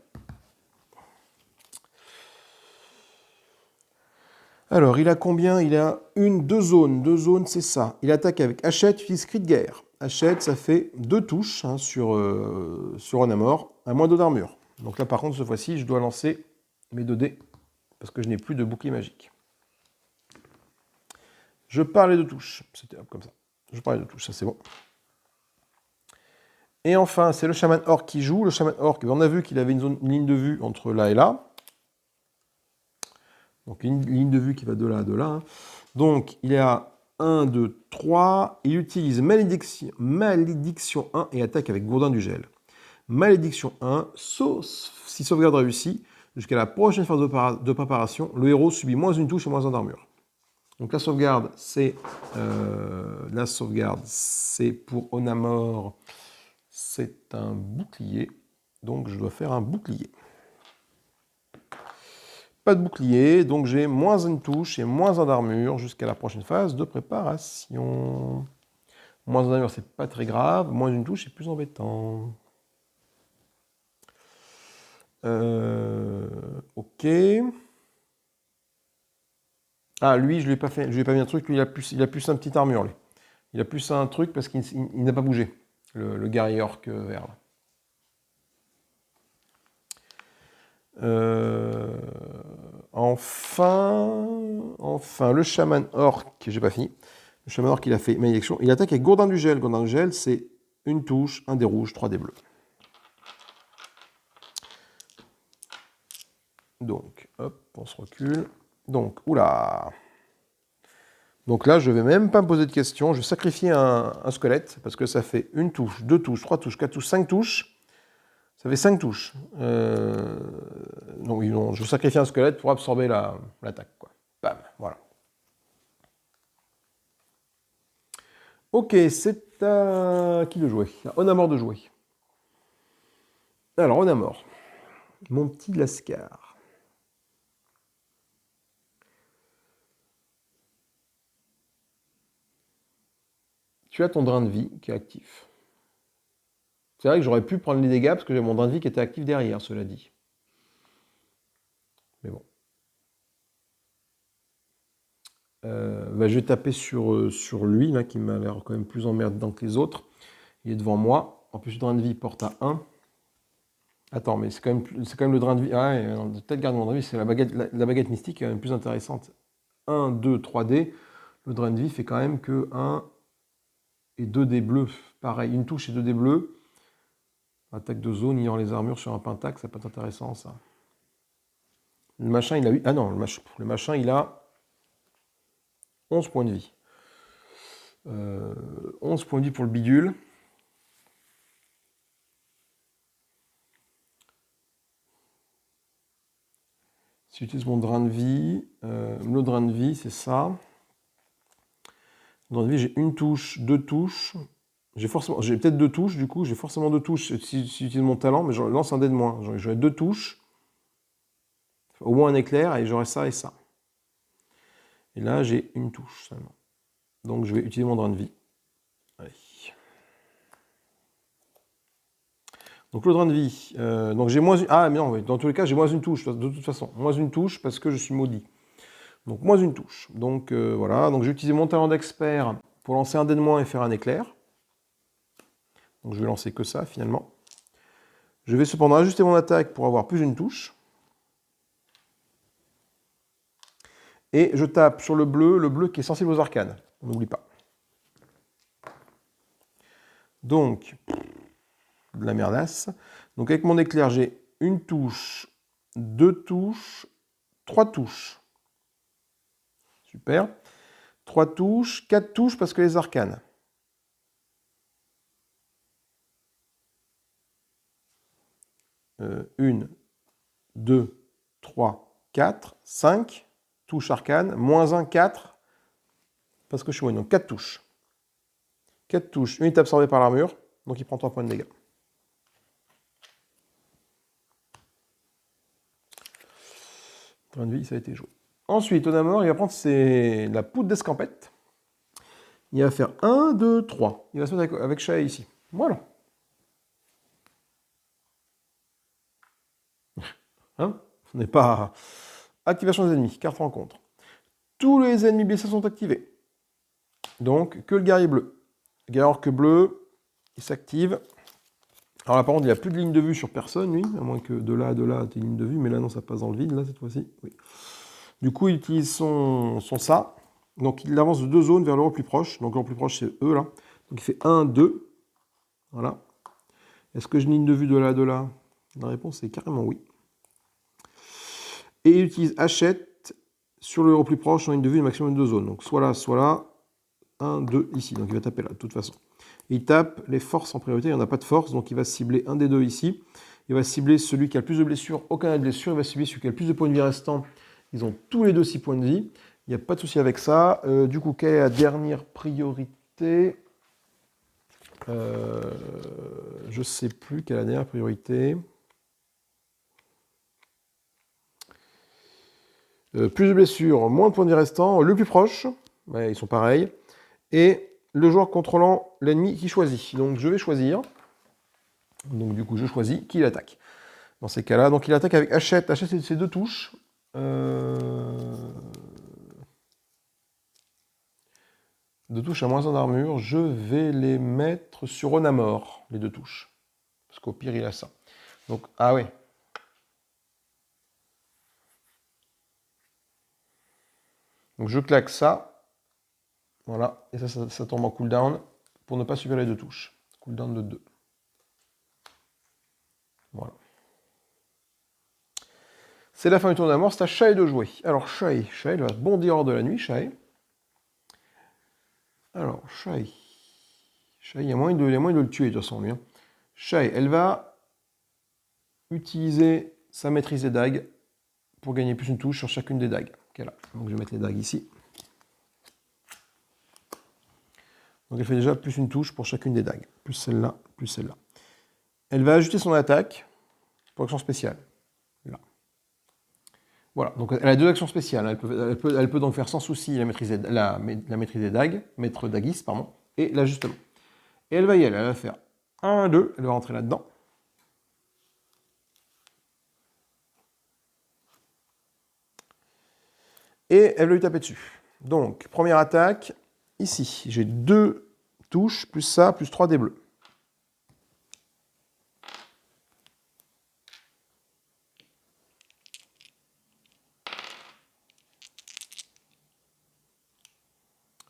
Alors, il a combien? Il a 2 zones. 2 zones, c'est ça. Il attaque avec Hachette, utilise cri de guerre. Hachette, ça fait 2 touches sur Onamor, à moins 2 d'armure. Donc là, par contre, cette fois-ci, je dois lancer mes 2 dés, parce que je n'ai plus de bouclier magique. Je parle les 2 touches. C'était comme ça. Je parle les 2 touches, ça c'est bon. Et enfin, c'est le chaman orc qui joue. Le chaman orc, on a vu qu'il avait une ligne de vue entre là et là. Donc une ligne de vue qui va de là à de là. Hein. Donc il y a 1, 2, 3. Il utilise malédiction 1 et attaque avec gourdin du gel. Malédiction 1, sauf si sauvegarde réussie, jusqu'à la prochaine phase de préparation, le héros subit moins une touche et moins 1 d'armure. Donc la sauvegarde, c'est pour Onamor, c'est un bouclier. Donc je dois faire un bouclier. Pas de bouclier, donc j'ai moins une touche et moins 1 d'armure jusqu'à la prochaine phase de préparation. Moins 1 d'armure, c'est pas très grave. Moins une touche, c'est plus embêtant. Ok. Ah, lui, je lui ai pas mis un truc. Lui, il a plus un petit armure. Lui. Il a plus un truc parce qu'il n'a pas bougé. Le guerrier orc vert. Là. Enfin, le chaman orc, j'ai pas fini. Le chaman orc, il a fait malédiction. Il attaque avec gourdin du gel. Gourdin du gel, c'est une touche, 1 dé rouge, 3 dés bleus. Donc, hop, on se recule. Donc, oula. Donc là, je vais même pas me poser de questions. Je vais sacrifier un squelette parce que ça fait 1 touche, 2 touches, 3 touches, 4 touches, 5 touches. Ça fait 5 touches. Donc, je sacrifie un squelette pour absorber l'attaque. Bam, voilà. Ok, c'est à qui de jouer? À Onamor de jouer. Alors, Onamor. Mon petit Lascar. Tu as ton drain de vie qui est actif. C'est vrai que j'aurais pu prendre les dégâts parce que j'ai mon drain de vie qui était actif derrière, cela dit. Mais bon. Je vais taper sur lui, là, qui m'a l'air quand même plus emmerdant que les autres. Il est devant moi. En plus, le drain de vie porte à 1. Attends, mais c'est quand même le drain de vie. Ah ouais, peut-être garder mon drain de vie, c'est la baguette mystique qui est quand même plus intéressante. 1, 2, 3D. Le drain de vie fait quand même que 1 et 2 dés bleus. Pareil, une touche et 2 dés bleus. Attaque de zone, ignorant les armures sur un pentacle, ça peut être intéressant, ça. Le machin, il a 8. Ah non, le machin, il a 11 points de vie. 11 points de vie pour le bidule. Si j'utilise mon drain de vie, le drain de vie, c'est ça. Dans la vie, j'ai une touche, deux touches. J'ai peut-être deux touches, du coup, j'ai forcément deux touches si j'utilise mon talent, mais je lance un dé de moins. J'aurai deux touches, au moins un éclair, et j'aurai ça et ça. Et là, j'ai une touche seulement. Donc, je vais utiliser mon drain de vie. Allez. Donc, le drain de vie. Donc, j'ai moins une... Ah, mais non, dans tous les cas, j'ai moins une touche, de toute façon. Moins une touche parce que je suis maudit. Donc, moins une touche. Donc, voilà. Donc, j'ai utilisé mon talent d'expert pour lancer un dé de moins et faire un éclair. Donc, je vais lancer que ça, finalement. Je vais cependant ajuster mon attaque pour avoir plus d'une touche. Et je tape sur le bleu qui est sensible aux arcanes. On n'oublie pas. Donc, de la merdasse. Donc, avec mon éclair, j'ai une touche, deux touches, trois touches. Super. 3 touches, 4 touches parce que les arcanes. Une, 2, 3, 4, 5 touches arcanes, moins 1, 4, parce que je suis moins. Donc 4 touches. 4 touches, unité absorbée par l'armure, donc il prend 3 points de dégâts. Point de vie, ça a été joué. Ensuite, Onamor, il va prendre la poudre d'escampette. Il va faire 1, 2, 3. Il va se mettre avec Shae ici. Voilà. Hein? Ce n'est pas... Activation des ennemis, carte rencontre. Tous les ennemis blessés sont activés. Donc, que le guerrier bleu. Le guerrier orque bleu, il s'active. Alors là, par contre, il n'y a plus de ligne de vue sur personne, lui, à moins que de là à de là, tu aies une ligne de vue, mais là, non, ça passe dans le vide, là, cette fois-ci. Oui. Du coup, il utilise son ça. Donc, il avance de 2 zones vers le plus proche. Donc, le plus proche, c'est eux, là. Donc, il fait 1, 2. Voilà. Est-ce que j'ai une ligne de vue de là à de là? La réponse est carrément oui. Et il utilise Hachette sur le plus proche en ligne de vue, un maximum de 2 zones. Donc, soit là, 1, 2, ici. Donc, il va taper là, de toute façon. Il tape les forces en priorité, il n'y en a pas de force, donc il va cibler un des deux ici. Il va cibler celui qui a le plus de blessures, aucun n'a de blessures. Il va cibler celui qui a le plus de points de vie restants. Ils ont tous les deux 6 points de vie. Il n'y a pas de souci avec ça. Du coup, quelle est la dernière priorité? Je ne sais plus quelle est la dernière priorité. Plus de blessures, moins de points de vie restants. Le plus proche, ils sont pareils. Et le joueur contrôlant l'ennemi qui choisit. Donc je vais choisir. Donc du coup je choisis qui l'attaque. Dans ces cas-là, donc il attaque avec Hachette. Hachette c'est 2 touches. 2 touches à moins 1 d'armure. Je vais les mettre sur Onamor, les 2 touches. Parce qu'au pire il a ça. Donc, ah ouais. Donc je claque ça. Voilà, et ça tombe en cooldown pour ne pas subir les 2 touches. Cooldown de 2. Voilà. C'est la fin du tour d'Onamor, c'est à Shae de jouer. Alors Shae va bondir hors de la nuit, Shae. Alors Shae, il y a moyen de le tuer de toute façon lui. Hein. Shae, elle va utiliser sa maîtrise des dagues pour gagner plus une touche sur chacune des dagues qu'elle a. Donc je vais mettre les dagues ici. Donc elle fait déjà plus une touche pour chacune des dagues. Plus celle-là, plus celle-là. Elle va ajuster son attaque pour action spéciale. Là. Voilà, donc elle a 2 actions spéciales. Elle peut donc faire sans souci la maîtrise des dagues, maître daguiste, pardon, et l'ajustement. Et elle va y aller, elle va faire 1, 2, elle va rentrer là-dedans. Et elle va lui taper dessus. Donc, première attaque, ici, j'ai 2 touches, plus ça, plus 3 dés bleus.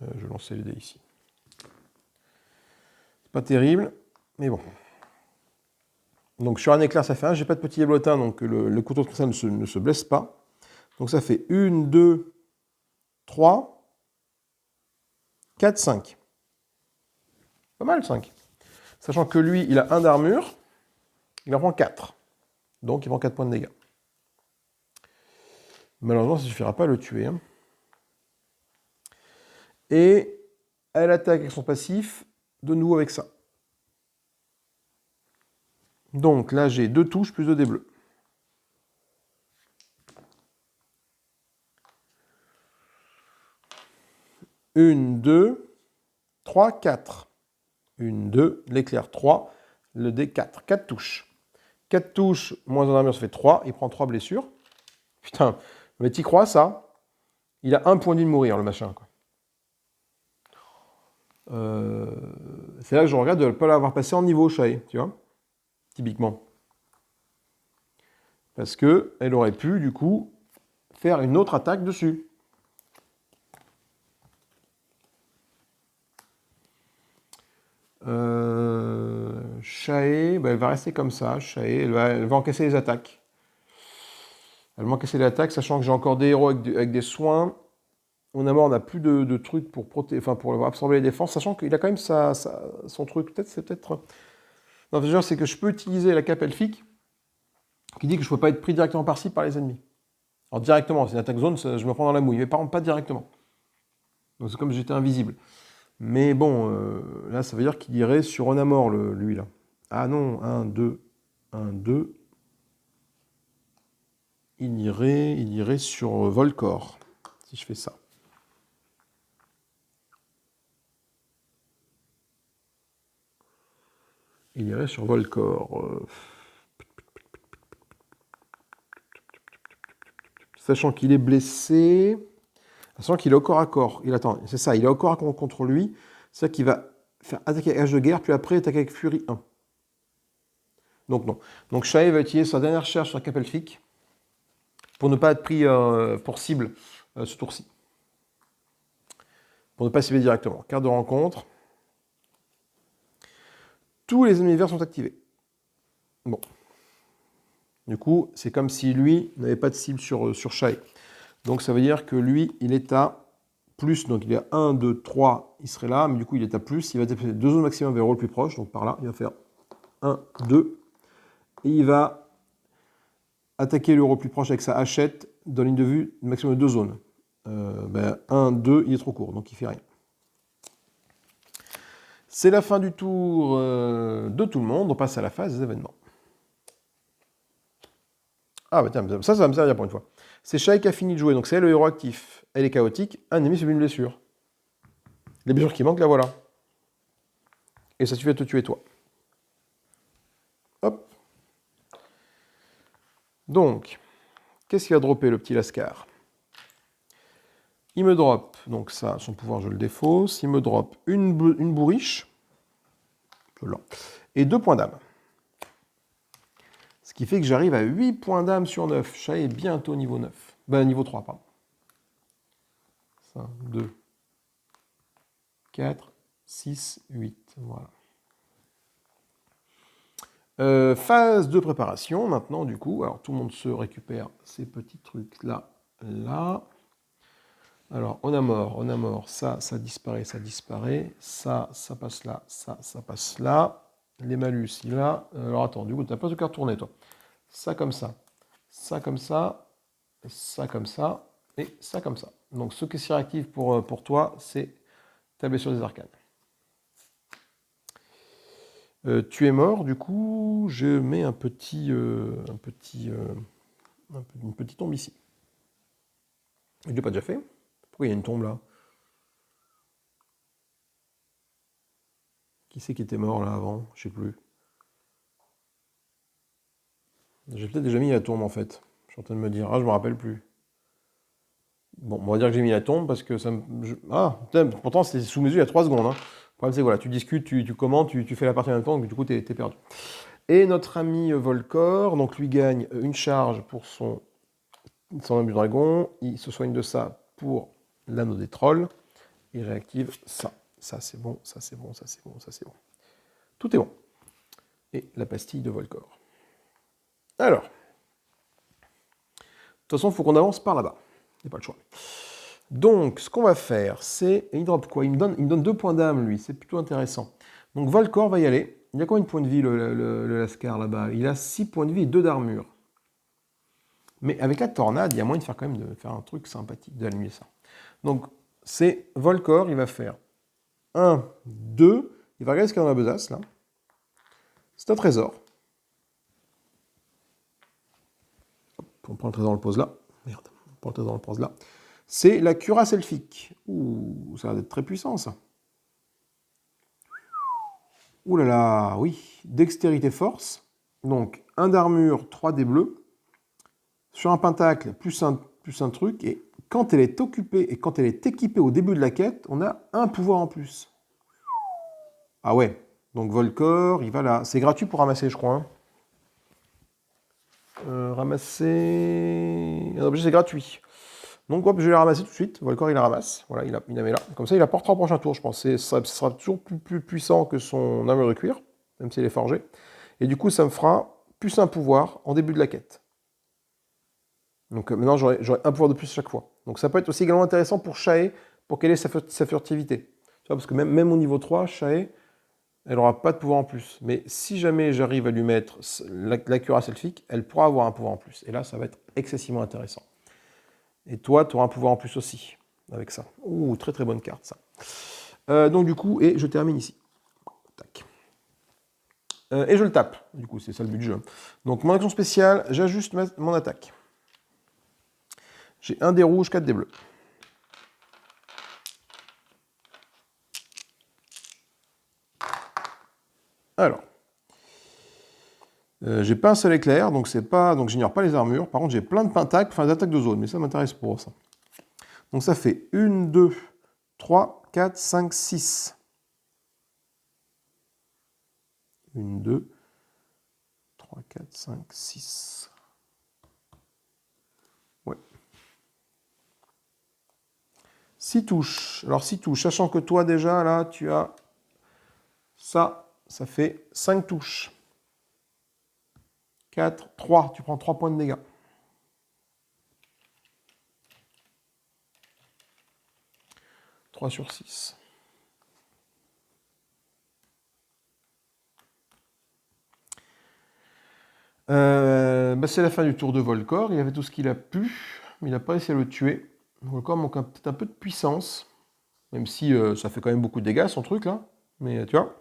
Je vais lancer les dés ici. C'est pas terrible, mais bon. Donc sur un éclair, ça fait 1. J'ai pas de petit éblotin, donc le couteau de ça ne se blesse pas. Donc ça fait 1, 2, 3. 4, 5. Pas mal, 5. Sachant que lui, il a 1 d'armure, il en prend 4. Donc, il prend 4 points de dégâts. Malheureusement, ça ne suffira pas à le tuer. Hein. Et elle attaque avec son passif, de nouveau avec ça. Donc là, j'ai 2 touches plus 2 dés bleus. Une, 2, 3, 4. Une, 2, l'éclair 3, le dé 4. 4 touches. 4 touches, moins 1 d'armure, ça fait 3. Il prend 3 blessures. Putain, mais t'y crois ça? Il a 1 point de vie de mourir, le machin. Quoi. C'est là que je regrette de ne pas l'avoir passé en niveau, Shai, tu vois, typiquement. Parce qu'elle aurait pu, du coup, faire une autre attaque dessus. Shai, bah, elle va rester comme ça. Shai, elle va encaisser les attaques. Elle va encaisser les attaques, sachant que j'ai encore des héros avec des soins. On n'a plus de trucs pour pour absorber les défenses, sachant qu'il a quand même son truc. Peut-être, c'est peut-être. Non, déjà, c'est que je peux utiliser la cape elfique qui dit que je ne peux pas être pris directement par cible par les ennemis. Alors, directement, c'est une attaque zone, je me prends dans la mouille, mais par contre, pas directement. Donc, c'est comme si j'étais invisible. Mais bon, là, ça veut dire qu'il irait sur Onamor, lui, là. Ah non, 1, 2, 1, 2. Il irait sur Volcor, si je fais ça. Il irait sur Volcor. Sachant qu'il est blessé, sachant qu'il est au corps à corps. Attends, c'est ça, il est au corps à corps contre lui. C'est-à-dire qu'il va faire attaquer avec Hache de guerre, puis après attaquer avec Fury 1. Donc non. Donc Shai va utiliser sa dernière recherche sur Cape Elfique pour ne pas être pris pour cible ce tour-ci. Pour ne pas cibler directement. Carte de rencontre. Tous les ennemis verts sont activés. Bon. Du coup, c'est comme si lui n'avait pas de cible sur Shai. Donc ça veut dire que lui, il est à plus. Donc il est à 1, 2, 3, il serait là. Mais du coup, il est à plus. Il va déplacer 2 zones maximum vers le plus proche. Donc par là, il va faire 1, 2. Et il va attaquer l'euro plus proche avec sa hachette dans ligne de vue maximum de 2 zones. 1, 2, il est trop court, donc il fait rien. C'est la fin du tour de tout le monde. On passe à la phase des événements. Ah bah tiens, ça va me servir pour une fois. C'est Shai qui a fini de jouer, donc c'est le héros actif. Elle est chaotique, un ennemi subit une blessure. Les blessures qui manquent, la voilà. Et ça suffit à te tuer toi. Hop. Donc, qu'est-ce qu'il va dropper le petit Lascar? Il me drop, donc ça, son pouvoir je le défausse. Il me drop une bourriche. Là, et 2 points d'âme. Ce qui fait que j'arrive à 8 points d'âme sur 9. Shai est bientôt niveau 9. Niveau 3, pardon. 5, 2, 4, 6, 8. Voilà. Phase de préparation, maintenant, du coup. Alors, tout le monde se récupère ces petits trucs-là, là. Alors, on a mort. Ça disparaît, ça disparaît. Ça passe là, ça passe là. Les malus, il a. Alors, attends, du coup, tu n'as pas de carte tournée, toi. Ça comme ça. Ça comme ça. Ça comme ça. Et ça comme ça. Donc, ce qui est réactif pour toi, c'est ta blessure des arcanes. Tu es mort, du coup, je mets une petite tombe ici. Je ne l'ai pas déjà fait. Pourquoi il y a une tombe là? Qui c'est qui était mort là avant? Je sais plus. J'ai peut-être déjà mis la tombe en fait. Je suis en train de me dire. Ah, je me rappelle plus. Bon, on va dire que j'ai mis la tombe parce que ça me. Ah, pourtant c'est sous mes yeux il y a 3 secondes. Hein. Le problème c'est que voilà, tu discutes, tu commentes, tu fais la partie en même temps, donc du coup t'es perdu. Et notre ami Volcor, donc lui gagne une charge pour son abus dragon. Il se soigne de ça pour l'anneau des trolls. Il réactive ça. Ça c'est bon, ça c'est bon, ça c'est bon, ça c'est bon. Tout est bon. Et la pastille de Volcor. Alors. De toute façon, il faut qu'on avance par là-bas. Il n'y a pas le choix. Donc, ce qu'on va faire, c'est... Il drop quoi? Il me donne 2 points d'âme, lui. C'est plutôt intéressant. Donc, Volcor va y aller. Il a combien de points de vie, le Lascar, là-bas? Il a 6 points de vie et 2 d'armure. Mais avec la tornade, il y a moyen de faire quand même un truc sympathique, d'allumer ça. Donc, c'est Volcor, il va faire 1, 2. Il va regarder ce qu'il y a dans la besace, là. C'est un trésor. Hop, on prend le trésor, on le pose là. Merde, on prend le trésor, on le pose là. C'est la cuirasse elfique. Ouh, ça va être très puissant, ça. Ouh là là, oui. Dextérité force. Donc, 1 d'armure, 3 dés bleus. Sur un pentacle, plus un truc. Et quand elle est occupée et quand elle est équipée au début de la quête, on a un pouvoir en plus. Ah ouais. Donc, Volcor, il va là. C'est gratuit pour ramasser, je crois. Hein. Ramasser... Un objet, c'est gratuit. Donc, hop, je vais la ramasser tout de suite. Volcor, il la ramasse. Voilà, il la met là. Comme ça, il la portera au prochain tour, je pense. Ce sera toujours plus puissant que son armure de cuir, même s'il est forgé. Et du coup, ça me fera plus un pouvoir en début de la quête. Donc maintenant, j'aurai un pouvoir de plus chaque fois. Donc ça peut être aussi également intéressant pour Shae, pour qu'elle ait sa furtivité. Tu vois, parce que même au niveau 3, Shae, elle n'aura pas de pouvoir en plus. Mais si jamais j'arrive à lui mettre la cuirasse elfique, elle pourra avoir un pouvoir en plus. Et là, ça va être excessivement intéressant. Et toi, tu auras un pouvoir en plus aussi, avec ça. Ouh, très très bonne carte, ça. Donc du coup, et je termine ici. Tac. Et je le tape. Du coup, c'est ça le but du jeu. Donc mon action spéciale, j'ajuste mon attaque. J'ai 1 dé rouge, 4 dés bleus. Alors. J'ai pas un seul éclair, donc j'ignore pas les armures. Par contre, j'ai plein de pentacles, enfin des attaques de zone, mais ça m'intéresse pour ça. Donc ça fait 1, 2, 3, 4, 5, 6. 1, 2, 3, 4, 5, 6. Ouais. 6 touches. Alors 6 touches, sachant que toi déjà, là, tu as ça fait 5 touches. 4, 3, tu prends 3 points de dégâts. « 3 sur 6. C'est la fin du tour de Volcor. Il avait tout ce qu'il a pu, mais il n'a pas réussi à le tuer. Volcor manque peut-être un peu de puissance, même si ça fait quand même beaucoup de dégâts, son truc, là. Mais tu vois.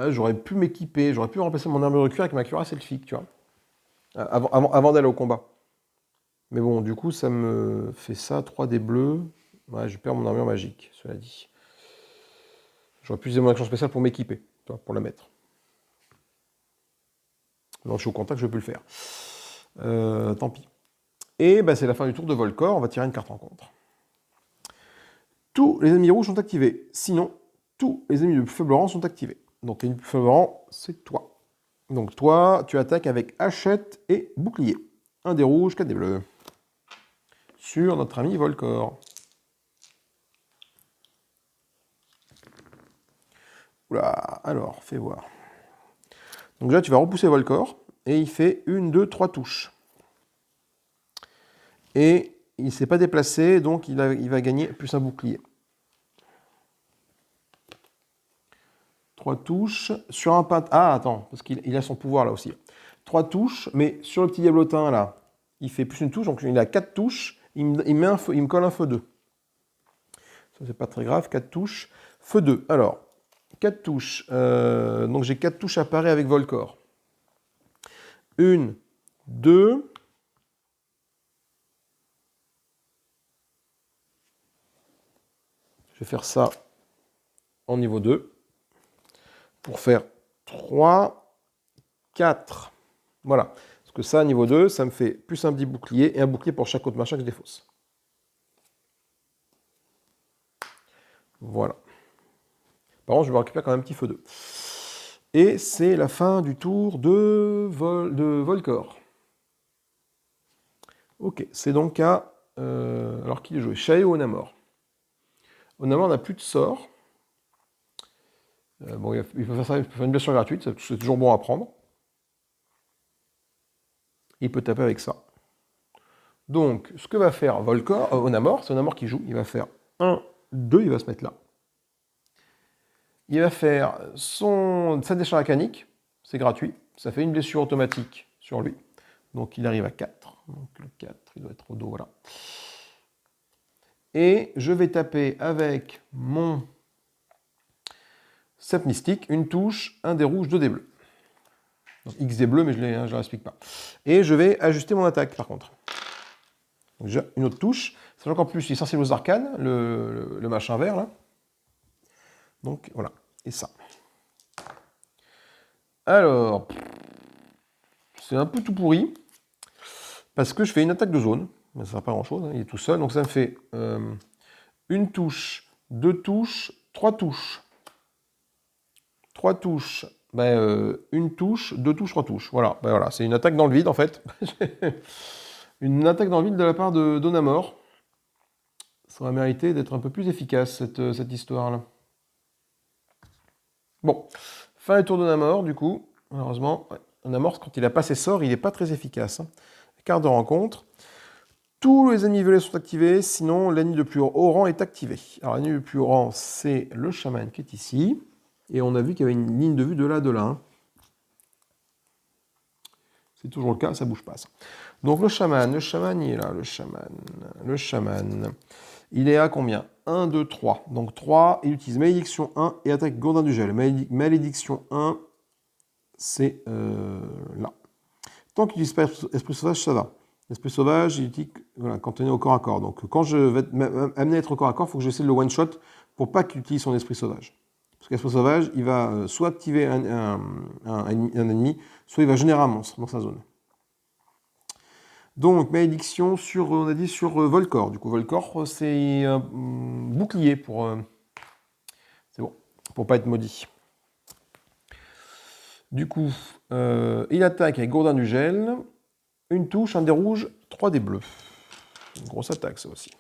J'aurais pu m'équiper, j'aurais pu remplacer mon armure de cuir avec ma cuirasse elfique, tu vois. Avant d'aller au combat. Mais bon, du coup, ça me fait ça, 3 dés bleus. Ouais, je perds mon armure magique, cela dit. J'aurais pu utiliser mon action spéciale pour m'équiper, pour la mettre. Non, je suis au contact, je ne peux plus le faire. Tant pis. Et c'est la fin du tour de Volcor, on va tirer une carte rencontre. Tous les ennemis rouges sont activés. Sinon, tous les ennemis de faible rang sont activés. Donc, l'ennemi de faible rang, c'est toi. Donc, toi, tu attaques avec hachette et bouclier. 1 dé rouge, 4 dés bleus. Sur notre ami Volcor. Oula, alors, fais voir. Donc là, tu vas repousser Volcor, et il fait 1, 2, 3 touches. Et il ne s'est pas déplacé, donc il va gagner plus un bouclier. 3 touches sur un pentacle. Ah, attends, parce qu'il a son pouvoir là aussi. 3 touches, mais sur le petit diablotin là, il fait plus une touche, donc il a 4 touches, il me colle un feu 2. Ça, c'est pas très grave, 4 touches. Feu 2. Alors, 4 touches. Donc j'ai 4 touches à parer avec Volcor. 1, 2. Je vais faire ça en niveau 2. Pour faire 3, 4. Voilà. Parce que ça, niveau 2, ça me fait plus un petit bouclier et un bouclier pour chaque autre machin que je défausse. Voilà. Par contre, je me récupère quand même un petit feu 2. Et c'est la fin du tour de Volcor. Ok, c'est donc à... alors qui est joué? Shae ou Onamor? Onamor n'a plus de sort. Bon, il peut faire ça, il peut faire une blessure gratuite, c'est toujours bon à prendre. Il peut taper avec ça. Donc, ce que va faire Volcor, Onamor, c'est Onamor qui joue, il va faire 1, 2, il va se mettre là. Il va faire sa décharge mécanique, c'est gratuit, ça fait une blessure automatique sur lui. Donc il arrive à 4. Donc le 4, il doit être au dos, voilà. Et je vais taper avec mon Cep Mystique, une touche, un des rouges, 2 des bleus. Donc X des bleus, mais je ne l'explique pas. Et je vais ajuster mon attaque, par contre. Donc, déjà, une autre touche. Sachant qu'en plus, il est sensible aux arcanes, le machin vert, là. Donc, voilà. Et ça. Alors, c'est un peu tout pourri. Parce que je fais une attaque de zone. Mais ça ne sert pas grand-chose, hein, il est tout seul. Donc, ça me fait une touche, 2 touches, 3 touches. 3 touches. Une touche, 2 touches, 3 touches. Voilà, voilà. C'est une attaque dans le vide, en fait. Une attaque dans le vide de la part de d'Onamor. Ça aurait mérité d'être un peu plus efficace, cette histoire-là. Bon, fin du tour d'Onamor, du coup. Malheureusement, ouais. Onamor, quand il a pas ses sorts, il n'est pas très efficace. Hein. Carte de rencontre. Tous les ennemis violets sont activés, sinon l'ennemi de plus haut rang est activé. Alors l'ennemi le plus haut rang, c'est le chaman qui est ici. Et on a vu qu'il y avait une ligne de vue de là. Hein. C'est toujours le cas, ça bouge pas. Ça. Donc le chaman, il est là, le chaman. Il est à combien 1, 2, 3. Donc 3, il utilise Malédiction 1 et attaque Gourdin du Gel. Malédiction 1, c'est là. Tant qu'il n'utilise pas Esprit Sauvage, ça va. Esprit Sauvage, il utilise voilà, quand on est au corps à corps. Donc quand je vais amener à être au corps à corps, il faut que j'essaie de le one-shot pour pas qu'il utilise son Esprit Sauvage. Parce qu'Esprit Sauvage, il va soit activer un ennemi, soit il va générer un monstre dans sa zone. Donc, malédiction sur, on a dit, sur Volcor. Du coup, Volcor, c'est un bouclier pour... c'est bon, pour pas être maudit. Du coup, il attaque avec Gourdin du Gel. Une touche, un des rouges, 3 des bleus. Une grosse attaque, ça aussi.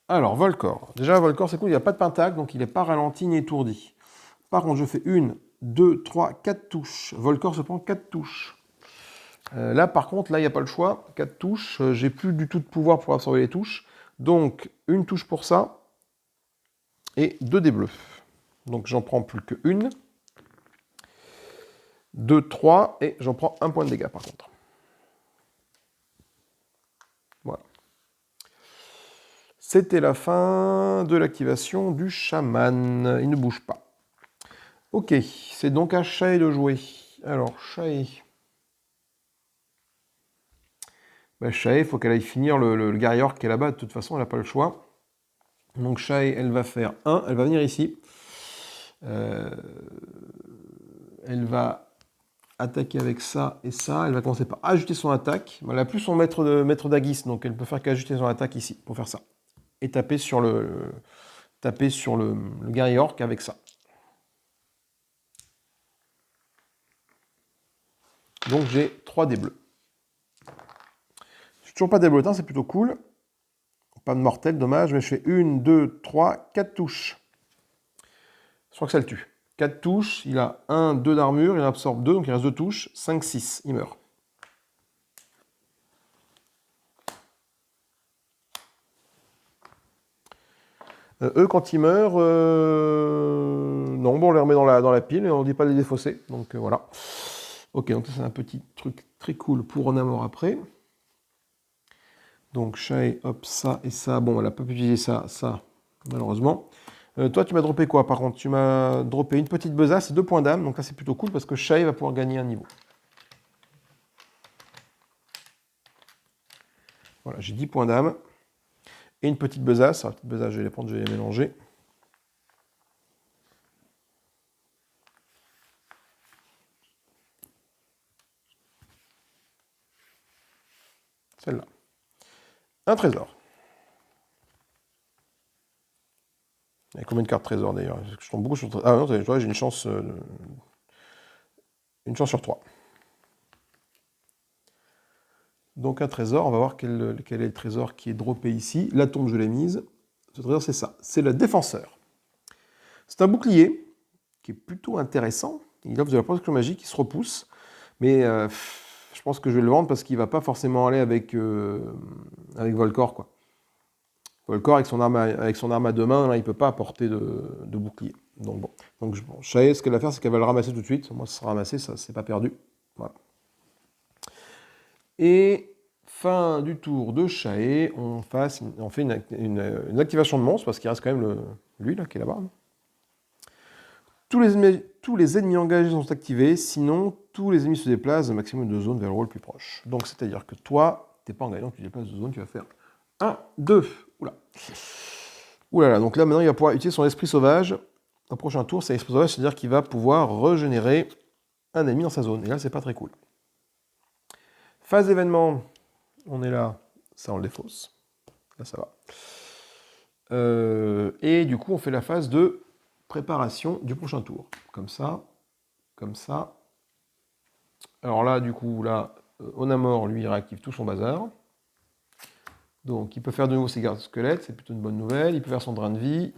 Alors, Volcor. Déjà, Volcor, c'est cool, il n'y a pas de pentacle, donc il n'est pas ralenti ni étourdi. Par contre, je fais 1, 2, 3, 4 touches. Volcor se prend 4 touches. Là, par contre, là, il n'y a pas le choix. 4 touches, j'ai plus du tout de pouvoir pour absorber les touches. Donc, une touche pour ça, et 2 des bleus. Donc, j'en prends plus qu'une. 2, 3, et j'en prends 1 point de dégâts, par contre. Voilà. C'était la fin de l'activation du chaman. Il ne bouge pas. Ok, c'est donc à Shae de jouer. Alors, Shae... Shae, il faut qu'elle aille finir le guerrier qui est là-bas. De toute façon, elle n'a pas le choix. Donc Shae, elle va faire 1. Elle va venir ici. Elle va attaquer avec ça et ça. Elle va commencer par ajouter son attaque. Elle n'a plus son maître d'Aguis, donc elle peut faire qu'ajouter son attaque ici pour faire ça. Et taper sur le guerrier orc avec ça. Donc j'ai 3 dés bleus. Toujours pas déblotin, c'est plutôt cool. Pas de mortel, dommage, mais je fais 1, 2, 3, 4 touches. Je crois que ça le tue. 4 touches, il a 1, 2 d'armure, il absorbe 2, donc il reste 2 touches. 5, 6, il meurt. Eux, quand ils meurent, non, bon, on les remet dans la pile et on ne dit pas de les défausser. Donc voilà. Ok, donc ça c'est un petit truc très cool pour Onamor après. Donc Shae, hop, ça et ça. Bon, elle n'a pas pu utiliser ça, malheureusement. Toi, tu m'as droppé quoi, par contre? Tu m'as droppé une petite besace et 2 points d'âme. Donc là, c'est plutôt cool parce que Shae va pouvoir gagner un niveau. Voilà, j'ai 10 points d'âme. Et une petite besace. Alors, la petite besace, je vais les prendre, je vais les mélanger. Celle-là. Un trésor. Il y a combien de cartes trésor d'ailleurs? Je tombe beaucoup sur... Ah non, j'ai une chance... une chance sur 3. Donc un trésor, on va voir quel est le trésor qui est droppé ici. La tombe, je l'ai mise. Ce trésor, c'est ça. C'est le défenseur. C'est un bouclier qui est plutôt intéressant. Il offre de la protection magique qui se repousse. Mais je pense que je vais le vendre parce qu'il va pas forcément aller avec Volcor, quoi. Volcor, avec son arme à deux mains, là, il peut pas apporter de bouclier. Donc bon. Donc bon, Shae, ce qu'elle va faire, c'est qu'elle va le ramasser tout de suite. Moi, ça sera ramassé, ça, c'est pas perdu. Voilà. Et fin du tour de Shae, on fait une activation de monstre, parce qu'il reste quand même lui, là, qui est là-bas. Tous les ennemis engagés sont activés, sinon tous les ennemis se déplacent un maximum de zones vers le rôle plus proche. Donc c'est-à-dire que toi, t'es pas engagé, donc tu déplaces de zone, tu vas faire 1, 2. Oula. Oulala, donc là maintenant il va pouvoir utiliser son esprit sauvage. Au prochain tour, c'est l'esprit sauvage, c'est-à-dire qu'il va pouvoir régénérer un ennemi dans sa zone. Et là, c'est pas très cool. Phase d'événement, on est là, ça on le défausse. Là ça va. Et du coup, on fait la phase de préparation du prochain tour. Comme ça, comme ça. Alors là, du coup, là, Onamor, lui, il réactive tout son bazar. Donc, il peut faire de nouveau ses gardes squelettes, c'est plutôt une bonne nouvelle. Il peut faire son drain de vie.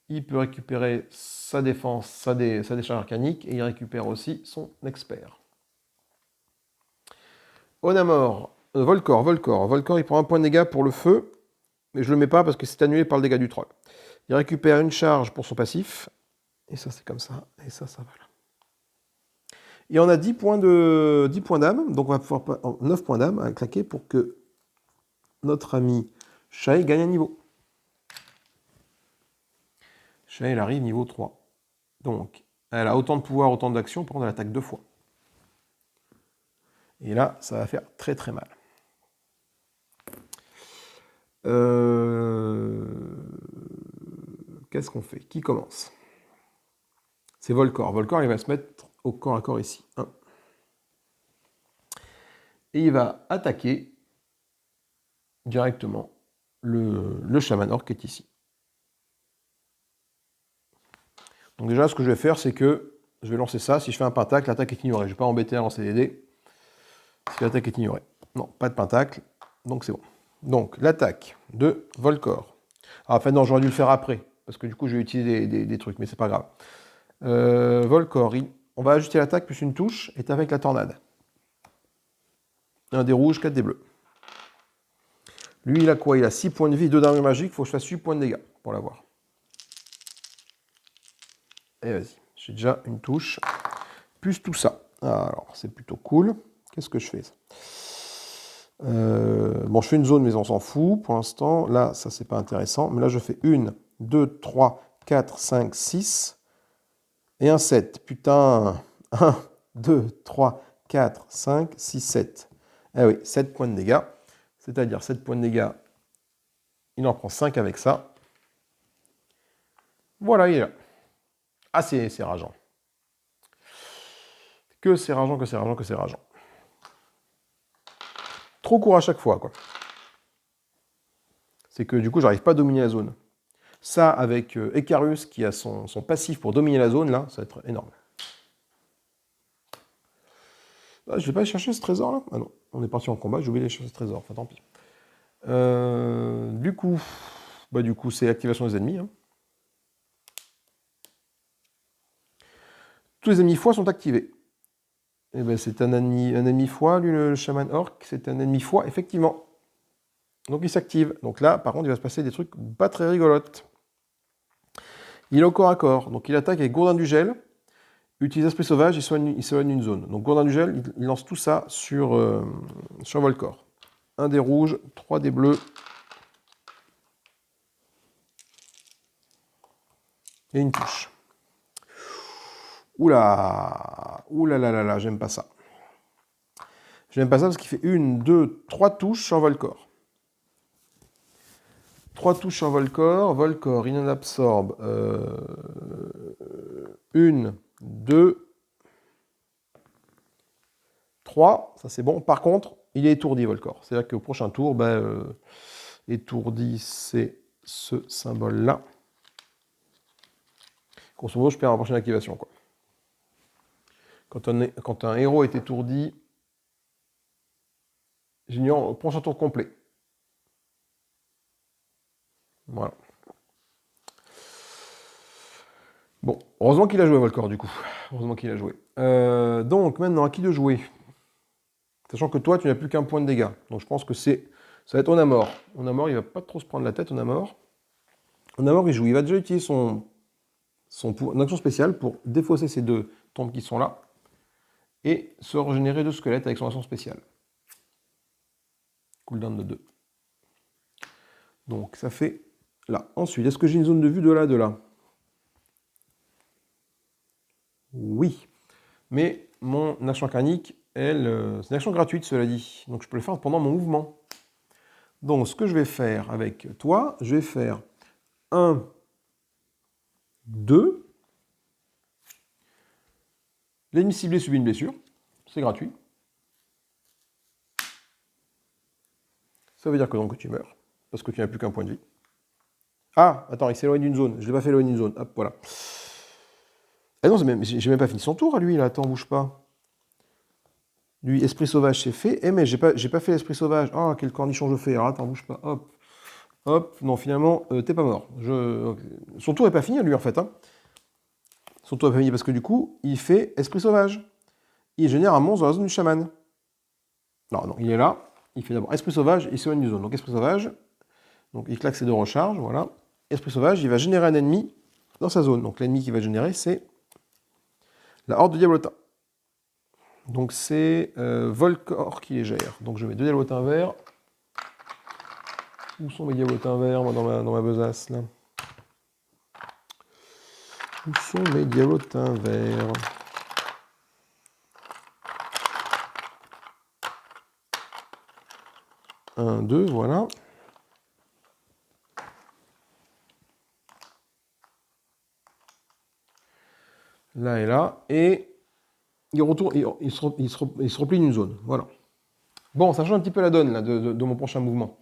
Il peut récupérer sa défense, sa décharge arcanique. Et il récupère aussi son expert. Onamor, Volcor, il prend un point de dégâts pour le feu. Mais je le mets pas parce que c'est annulé par le dégât du troll. Il récupère une charge pour son passif. Et ça, c'est comme ça. Et ça va là. Et on a 10 points d'âme. Donc on va pouvoir 9 points d'âme à claquer pour que notre ami Shae gagne un niveau. Shae, elle arrive niveau 3. Donc, elle a autant de pouvoir, autant d'action, par contre, elle attaque 2 fois. Et là, ça va faire très très mal. Qu'est-ce qu'on fait? Qui commence? C'est Volcor. Volcor, il va se mettre au corps à corps ici. 1. Et il va attaquer directement le chaman orc qui est ici. Donc déjà, ce que je vais faire, c'est que je vais lancer ça. Si je fais un pentacle, l'attaque est ignorée. Je ne vais pas embêter à lancer les dés. Si l'attaque est ignorée. Non, pas de pentacle. Donc c'est bon. Donc l'attaque de Volcor. Ah, enfin non, j'aurais dû le faire après. Parce que du coup, je vais utiliser des trucs, mais c'est pas grave. Volcor, on va ajuster l'attaque plus une touche et avec la tornade. Un des rouges, 4 des bleus. Lui, il a quoi? Il a 6 points de vie, 2 d'armure magique. Il faut que je fasse 8 points de dégâts pour l'avoir. Et vas-y. J'ai déjà une touche. Plus tout ça. Alors, c'est plutôt cool. Qu'est-ce que je fais? Bon, je fais une zone, mais on s'en fout pour l'instant. Là, ça, c'est pas intéressant. Mais là, je fais 1, 2, 3, 4, 5, 6 et un 7. Putain. 1, 2, 3, 4, 5, 6, 7. Ah oui, 7 points de dégâts. C'est-à-dire 7 points de dégâts. Il en prend 5 avec ça. Voilà, il est là. Ah, c'est rageant. Que c'est rageant, que c'est rageant, que c'est rageant. Trop court à chaque fois, quoi. C'est que du coup, j'arrive pas à dominer la zone. Ça, avec Ecarus qui a son passif pour dominer la zone, là, ça va être énorme. Ah, je vais pas aller chercher ce trésor, là? Ah non, on est parti en combat, j'ai oublié d'aller chercher ce trésor. Enfin, tant pis. Du coup, c'est l'activation des ennemis. Hein. Tous les ennemis foi sont activés. Et ben, c'est un ennemi foi, lui, le chaman orc, c'est un ennemi foi, effectivement. Donc il s'active. Donc là, par contre, il va se passer des trucs pas très rigolotes. Il est au corps à corps, donc il attaque avec Gourdin du Gel, utilise Esprit Sauvage, il s'éloigne une zone. Donc Gourdin du Gel, il lance tout ça sur Volcor. Un des rouges, 3 des bleus. Et une touche. Oula, oula là là là, j'aime pas ça. J'aime pas ça parce qu'il fait 1, 2, 3 touches sur Volcor. 3 touches sur Volcor. Volcor, il en absorbe 1, 2, 3. Ça c'est bon. Par contre, il est étourdi, Volcor. C'est-à-dire qu'au prochain tour, étourdi, c'est ce symbole-là. Grosso modo, je perds la prochaine activation, quoi. Quand un héros est étourdi, j'ignore au prochain tour complet. Voilà. Bon, heureusement qu'il a joué Volcor, du coup. Heureusement qu'il a joué. Donc, maintenant, à qui de jouer? Sachant que toi, tu n'as plus qu'un point de dégâts. Donc je pense que ça va être Onamor. Onamor, il va pas trop se prendre la tête, Onamor. Onamor, il joue. Il va déjà utiliser son action spéciale pour défausser ces deux tombes qui sont là et se régénérer de squelettes avec son action spéciale. Cooldown de 2. Donc ça fait là. Ensuite, est-ce que j'ai une zone de vue de là? Oui. Mais mon action arcanique, elle, c'est une action gratuite, cela dit. Donc je peux le faire pendant mon mouvement. Donc ce que je vais faire avec toi, je vais faire 1, 2. L'ennemi ciblé subit une blessure. C'est gratuit. Ça veut dire que donc tu meurs. Parce que tu n'as plus qu'un point de vie. Ah, attends, il s'éloigne d'une zone. Je ne l'ai pas fait éloigner d'une zone. Hop, voilà. Ah non, j'ai même pas fini son tour à lui, là. Attends, bouge pas. Lui, esprit sauvage, c'est fait. Eh, mais j'ai pas fait l'esprit sauvage. Ah, quel cornichon je fais. Alors, attends, bouge pas. Hop. Hop. Non, finalement, t'es pas mort. Son tour est pas fini, lui, en fait. Hein. Son tour est pas fini parce que du coup, il fait esprit sauvage. Il génère un monstre dans la zone du chaman. Non, il est là. Il fait d'abord esprit sauvage, il s'éloigne d'une zone. Donc, esprit sauvage. Donc, il claque ses 2 recharges. Voilà. Esprit sauvage, il va générer un ennemi dans sa zone. Donc, l'ennemi qu'il va générer, c'est la horde de diablotin. Donc c'est Volcor qui les gère. Donc je mets 2 diablotins verts. Où sont mes diablotins verts, moi, dans ma besace, là? Où sont mes diablotins verts? Un, 2, voilà. Là et là. Et il retourne, il se replie d'une zone. Voilà. Bon, ça change un petit peu la donne là, de mon prochain mouvement.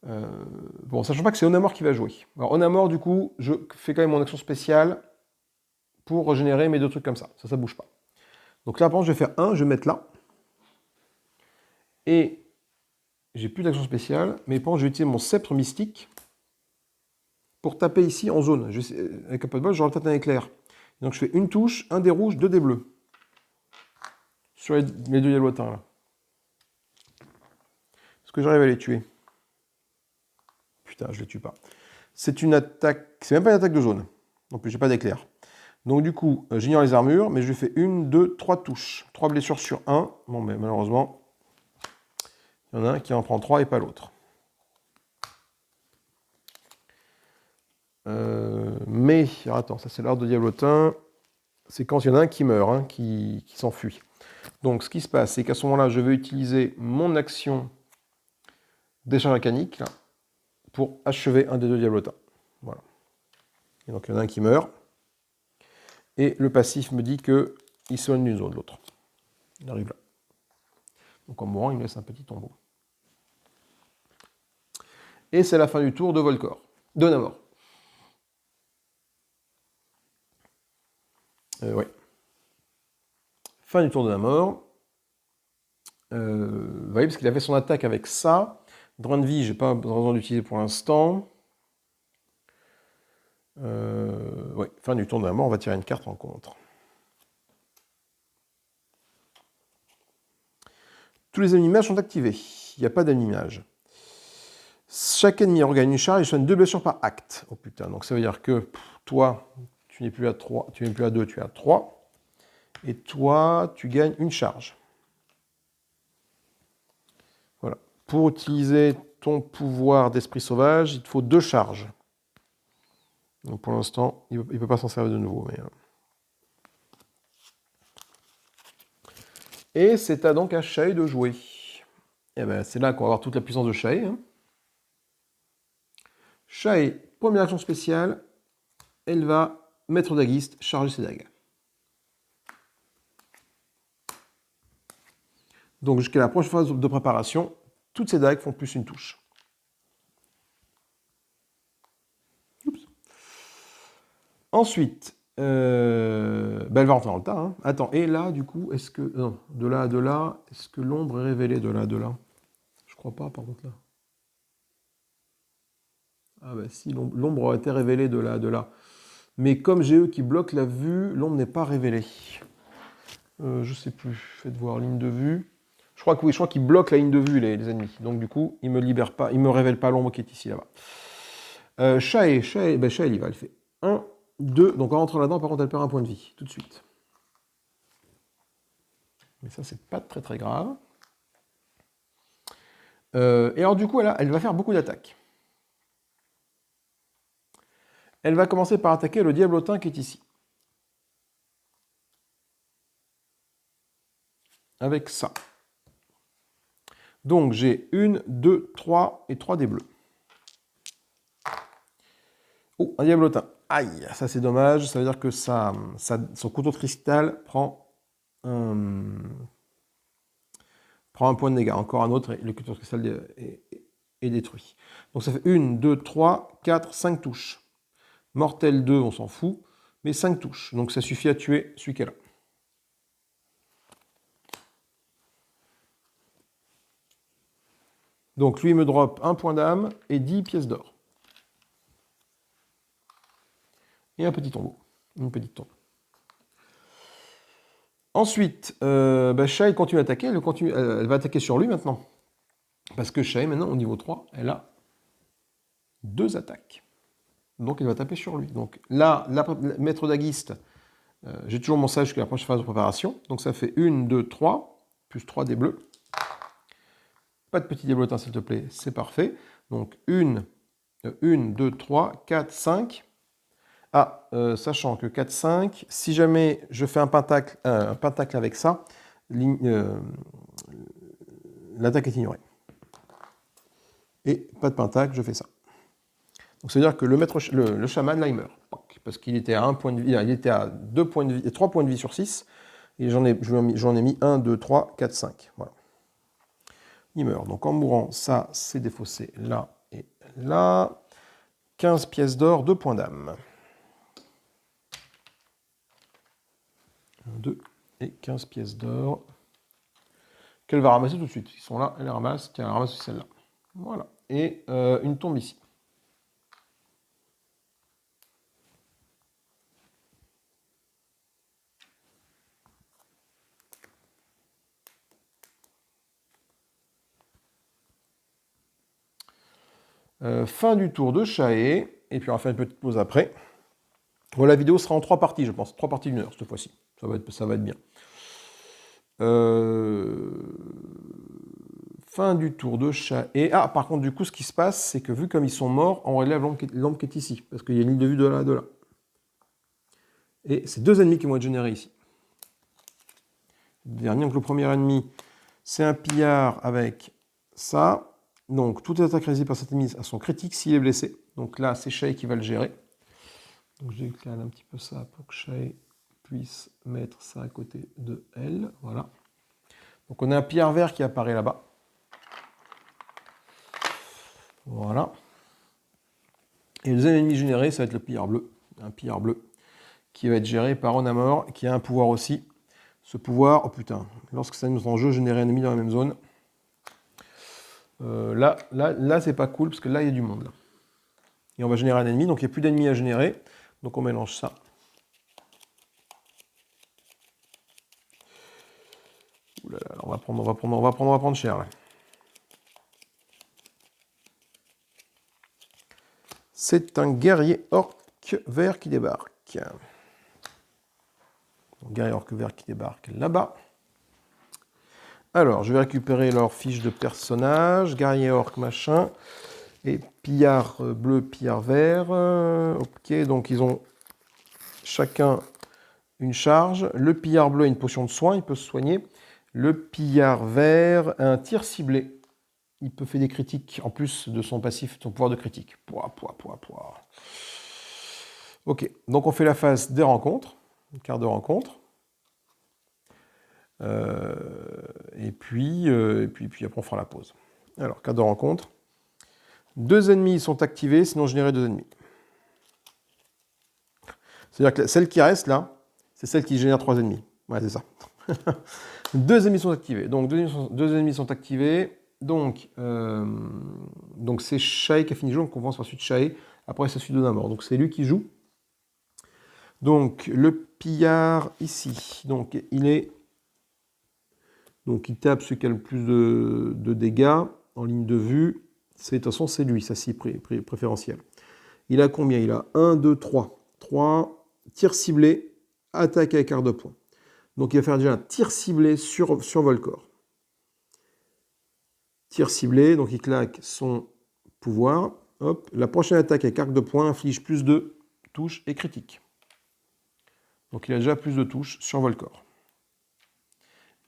Bon, sachant pas que c'est Onamor qui va jouer. Alors Onamor, du coup, je fais quand même mon action spéciale pour régénérer mes 2 trucs comme ça. Ça bouge pas. Donc là, par contre, je vais faire 1, je vais mettre là. Et j'ai plus d'action spéciale, mais par contre, je vais utiliser mon sceptre mystique pour taper ici en zone. Avec un peu de bol, j'aurai peut-être un éclair. Donc je fais une touche, un dé rouge, 2 dés bleus. Sur les 2 diablotins là. Est-ce que j'arrive à les tuer? Putain, je les tue pas. C'est une attaque. C'est même pas une attaque de zone. En plus, j'ai pas d'éclair. Donc du coup, j'ignore les armures, mais je fais 1, 2, 3 touches. 3 blessures sur 1. Bon, mais malheureusement, il y en a un qui en prend 3 et pas l'autre. Mais, alors attends, ça c'est l'ordre de diablotin. C'est quand il y en a un qui meurt, hein, qui s'enfuit. Donc ce qui se passe, c'est qu'à ce moment-là, je vais utiliser mon action décharge mécanique là, pour achever un des 2 diablotins. Voilà. Et donc il y en a un qui meurt. Et le passif me dit qu'il s'éloigne d'une zone, l'autre. Il arrive là. Donc en mourant, il me laisse un petit tombeau. Et c'est la fin du tour de Volcor. De Namor. Ouais. Fin du tour de Namor. Vous voyez, parce qu'il a fait son attaque avec ça. Drain de vie, j'ai pas besoin d'utiliser pour l'instant. Ouais, fin du tour de Namor, on va tirer une carte en contre. Tous les ennemis mages sont activés. Il n'y a pas d'ennemi mage. Chaque ennemi regagne une charge et soigne 2 blessures par acte. Oh putain, donc ça veut dire que toi, tu n'es plus à 3, tu n'es plus à 2, tu es à 3. Et toi, tu gagnes une charge. Voilà. Pour utiliser ton pouvoir d'esprit sauvage, il te faut 2 charges. Donc pour l'instant, il ne peut pas s'en servir de nouveau. Mais... Et c'est donc à Shae de jouer. Et ben, c'est là qu'on va avoir toute la puissance de Shae. Hein. Shae, première action spéciale, elle va, maître daguiste, charger ses dagues. Donc jusqu'à la prochaine phase de préparation, toutes ces dagues font plus une touche. Oups. Ensuite, elle va rentrer dans le tas. Hein. Attends, et là, du coup, est-ce que... Non, de là à de là, est-ce que l'ombre est révélée de là à de là? Je crois pas, par contre, là. Ah bah si, l'ombre a été révélée de là à de là. Mais comme j'ai eux qui bloquent la vue, l'ombre n'est pas révélée. Je sais plus. Faites voir ligne de vue. Je crois que oui, je crois qu'ils bloquent la ligne de vue, les ennemis. Donc du coup, ils me libèrent pas, ils me révèlent pas l'ombre qui est ici, là-bas. Shae, il y va, elle fait 1, 2. Donc en rentrant là-dedans, par contre, elle perd un point de vie, tout de suite. Mais ça, c'est pas très très grave. Et alors du coup, elle va faire beaucoup d'attaques. Elle va commencer par attaquer le diablotin qui est ici. Avec ça. Donc j'ai 1, 2, 3 et 3 dés bleus. Oh, un diablotin. Aïe, ça c'est dommage. Ça veut dire que son couteau de cristal prend un point de dégâts. Encore un autre, et le couteau de cristal est détruit. Donc ça fait 1, 2, 3, 4, 5 touches. Mortel 2, on s'en fout, mais 5 touches. Donc ça suffit à tuer celui qui est là. Donc lui me drop un point d'âme et 10 pièces d'or. Et un petit tombeau. Une petite tombe. Ensuite, Shae continue à attaquer. Elle va attaquer sur lui maintenant. Parce que Shae, maintenant, au niveau 3, elle a 2 attaques. Donc elle va taper sur lui. Donc là, maître d'Aguiste, j'ai toujours mon sage jusqu'à la prochaine phase de préparation. Donc ça fait 1, 2, 3, plus 3 des bleus. Pas de petit diablotin, s'il te plaît, c'est parfait. Donc 1, 2, 3, 4, 5. Ah, sachant que 4, 5, si jamais je fais un pentacle avec ça, l'attaque est ignorée. Et pas de pentacle, je fais ça. Donc c'est-à-dire que le chaman, là, il meurt. Parce qu'il était à 1 point de vie, il était à 2 points de vie, 3 points de vie sur 6. Et j'en ai mis 1, 2, 3, 4, 5. Voilà. Il meurt. Donc en mourant, ça, c'est défaussé là et là. 15 pièces d'or, 2 points d'âme. 2 et 15 pièces d'or. Qu'elle va ramasser tout de suite. Ils sont là, elle les ramasse. Tiens, elle ramasse aussi celle-là. Voilà. Et une tombe ici. Fin du tour de Shae. Et puis on va faire une petite pause après. Bon, la vidéo sera en 3 parties, je pense. 3 parties d'une heure cette fois-ci. Ça va être bien. Fin du tour de Shae. Ah, par contre, du coup, ce qui se passe, c'est que vu comme ils sont morts, on relève l'ombre qui est ici. Parce qu'il y a une ligne de vue de là à de là. Et c'est 2 ennemis qui vont être générés ici. Dernier, donc le premier ennemi, c'est un pillard avec ça. Donc, toute attaque réalisée par cet ennemi a son critique s'il est blessé. Donc là, c'est Shae qui va le gérer. Donc je décale un petit peu ça pour que Shae puisse mettre ça à côté de elle. Voilà. Donc on a un pillard vert qui apparaît là-bas. Voilà. Et le deuxième ennemi généré, ça va être le pillard bleu. Un pillard bleu qui va être géré par Onamor, qui a un pouvoir aussi. Ce pouvoir, oh putain, lorsque ça nous en jeu, générer un ennemi dans la même zone. Là c'est pas cool, parce que là, il y a du monde. Là. Et on va générer un ennemi, donc il n'y a plus d'ennemis à générer. Donc on mélange ça. Ouh là là, on va prendre cher, là. C'est un guerrier orc vert qui débarque. Donc, guerrier orc vert qui débarque là-bas. Alors, je vais récupérer leur fiche de personnage. Guerrier orc machin. Et pillard bleu, pillard vert. Ok, donc ils ont chacun une charge. Le pillard bleu a une potion de soin, il peut se soigner. Le pillard vert a un tir ciblé. Il peut faire des critiques en plus de son passif, son pouvoir de critique. Pouah. Ok, donc on fait la phase des rencontres, une carte de rencontre. Et puis après on fera la pause. Alors, carte de rencontre. 2 ennemis sont activés, sinon générer 2 ennemis. C'est-à-dire que celle qui reste là, c'est celle qui génère 3 ennemis. Ouais, c'est ça. 2 ennemis sont activés. Donc 2 ennemis sont activés. Donc c'est Shae qui a fini de jouer, donc on commence ensuite Shae. Après c'est celui de Namor. Donc c'est lui qui joue. Donc le pillard ici. Donc il est Donc il tape celui qui a le plus de dégâts en ligne de vue. De toute façon, c'est lui, ça c'est préférentiel. Il a combien? Il a 1, 2, 3. 3, tir ciblé, attaque avec quart de poing. Donc il va faire déjà un tir ciblé sur Volcor. Tir ciblé, donc il claque son pouvoir. Hop, la prochaine attaque avec arc de poing inflige plus de touches et critique. Donc il a déjà plus de touches sur Volcor.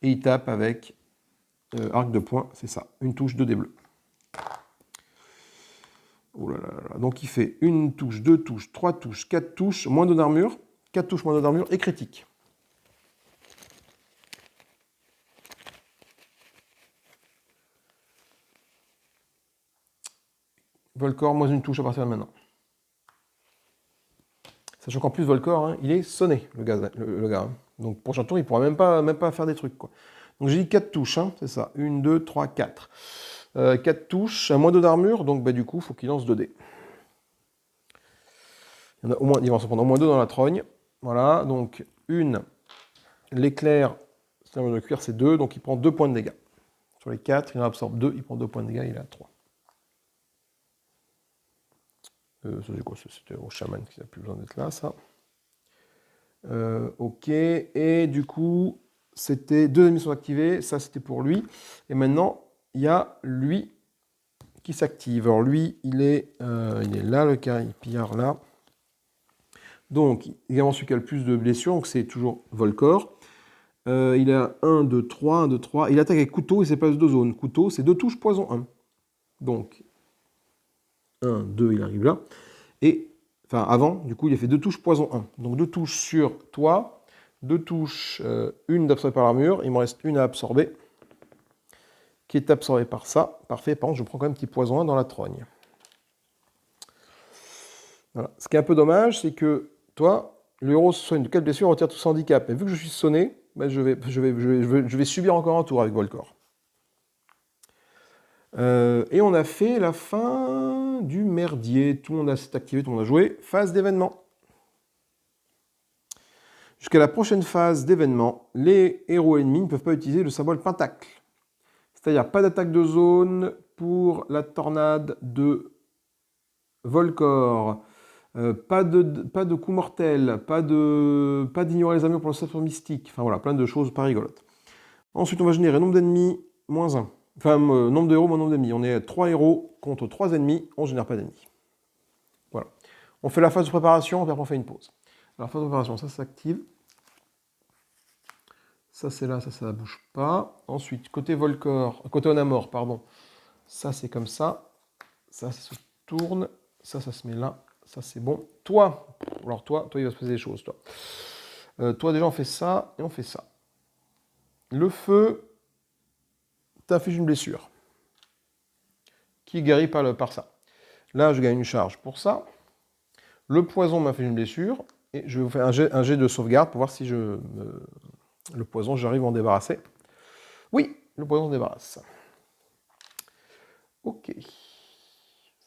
Et il tape avec arc de poing, c'est ça, une touche, 2 dés bleus. Oh là là là. Donc il fait une touche, 2 touches, 3 touches, 4 touches, moins 2 d'armure, 4 touches, moins 2 d'armure et critique. Volcor, moins une touche à partir de maintenant. Sachant qu'en plus, Volcor, hein, il est sonné, le gars. Hein. Donc prochain tour, il ne pourra même pas faire des trucs, quoi. Donc j'ai dit 4 touches, hein, c'est ça. 1, 2, 3, 4. 4 touches, à moins 2 d'armure, donc bah, du coup, il faut qu'il lance 2 dés. Il va en s'en prendre au moins 2 dans la trogne. Voilà, donc une, l'éclair, c'est un de cuir, c'est 2, donc il prend 2 points de dégâts. Sur les 4, il en absorbe 2, il prend 2 points de dégâts, il est à 3. Ça c'est quoi? C'était au chaman qui n'a plus besoin d'être là, ça. Ok, et du coup, c'était 2 ennemis sont activés, ça c'était pour lui. Et maintenant, il y a lui qui s'active. Alors lui, il est là, le cas, il pillard là. Donc, également celui qui a le plus de blessures, donc c'est toujours Volcor. Il a 1, 2, 3, 1, 2, 3. Il attaque avec couteau et c'est pas 2 zones. Couteau, c'est 2 touches, poison 1. Donc, 1, 2, il arrive là. Et, enfin, avant, du coup, il a fait 2 touches, poison 1. Donc 2 touches sur toi, 2 touches, une d'absorbée par l'armure. Il me reste une à absorber, qui est absorbée par ça. Parfait, par contre, je prends quand même petit poison 1 dans la trogne. Voilà. Ce qui est un peu dommage, c'est que toi, le héros se soigne de 4 blessures, retire tout son handicap. Mais vu que je suis sonné, ben je vais subir encore un tour avec Volcor. Et on a fait la fin du merdier. Tout le monde a s'est activé, tout le monde a joué. Phase d'événement. Jusqu'à la prochaine phase d'événement, les héros ennemis ne peuvent pas utiliser le symbole pentacle. C'est-à-dire pas d'attaque de zone pour la tornade de Volcor. Pas de coup mortel, pas d'ignorer les armures pour le sceptre mystique. Enfin voilà, plein de choses pas rigolotes. Ensuite, on va générer nombre d'ennemis, moins 1. Enfin, nombre de héros, moins nombre d'ennemis. On est 3 héros contre 3 ennemis, on ne génère pas d'ennemis. Voilà. On fait la phase de préparation, puis après on fait une pause. Alors, phase de préparation, ça s'active. Ça, c'est là, ça ne bouge pas. Ensuite, côté Volcor, côté Onamor, pardon. Ça, c'est comme ça. Ça se tourne. Ça se met là. Ça, c'est bon. Toi, alors toi, il va se passer des choses, toi. Toi, déjà, on fait ça et on fait ça. Le feu t'inflige une blessure qui est guérie par ça. Là, je gagne une charge pour ça. Le poison m'inflige une blessure et je vais vous faire un jet de sauvegarde pour voir si le poison, j'arrive à en débarrasser. Oui, le poison se débarrasse. Ok.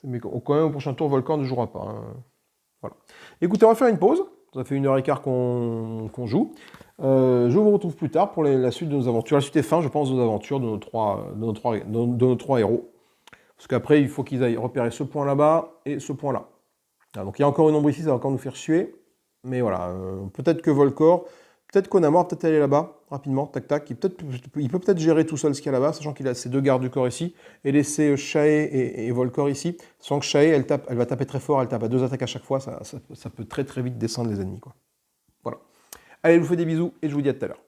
Mais quand même, au prochain tour, Volcor ne jouera pas. Hein. Voilà. Écoutez, on va faire une pause. Ça fait 1h15 qu'on joue. Je vous retrouve plus tard pour la suite de nos aventures. La suite est fin, je pense, de nos aventures de nos trois héros. Parce qu'après, il faut qu'ils aillent repérer ce point là-bas et ce point là. Donc il y a encore une ombre ici, ça va encore nous faire suer. Mais voilà, peut-être que Volcor, peut-être qu'Onamor, peut-être aller là-bas, rapidement, tac tac. Il peut peut-être gérer tout seul ce qu'il y a là-bas, sachant qu'il a ses 2 gardes du corps ici, et laisser Shae et Volcor ici. Sans que Shae, elle va taper très fort, elle tape à 2 attaques à chaque fois, ça peut très très vite descendre les ennemis, quoi. Voilà. Allez, je vous fais des bisous et je vous dis à tout à l'heure.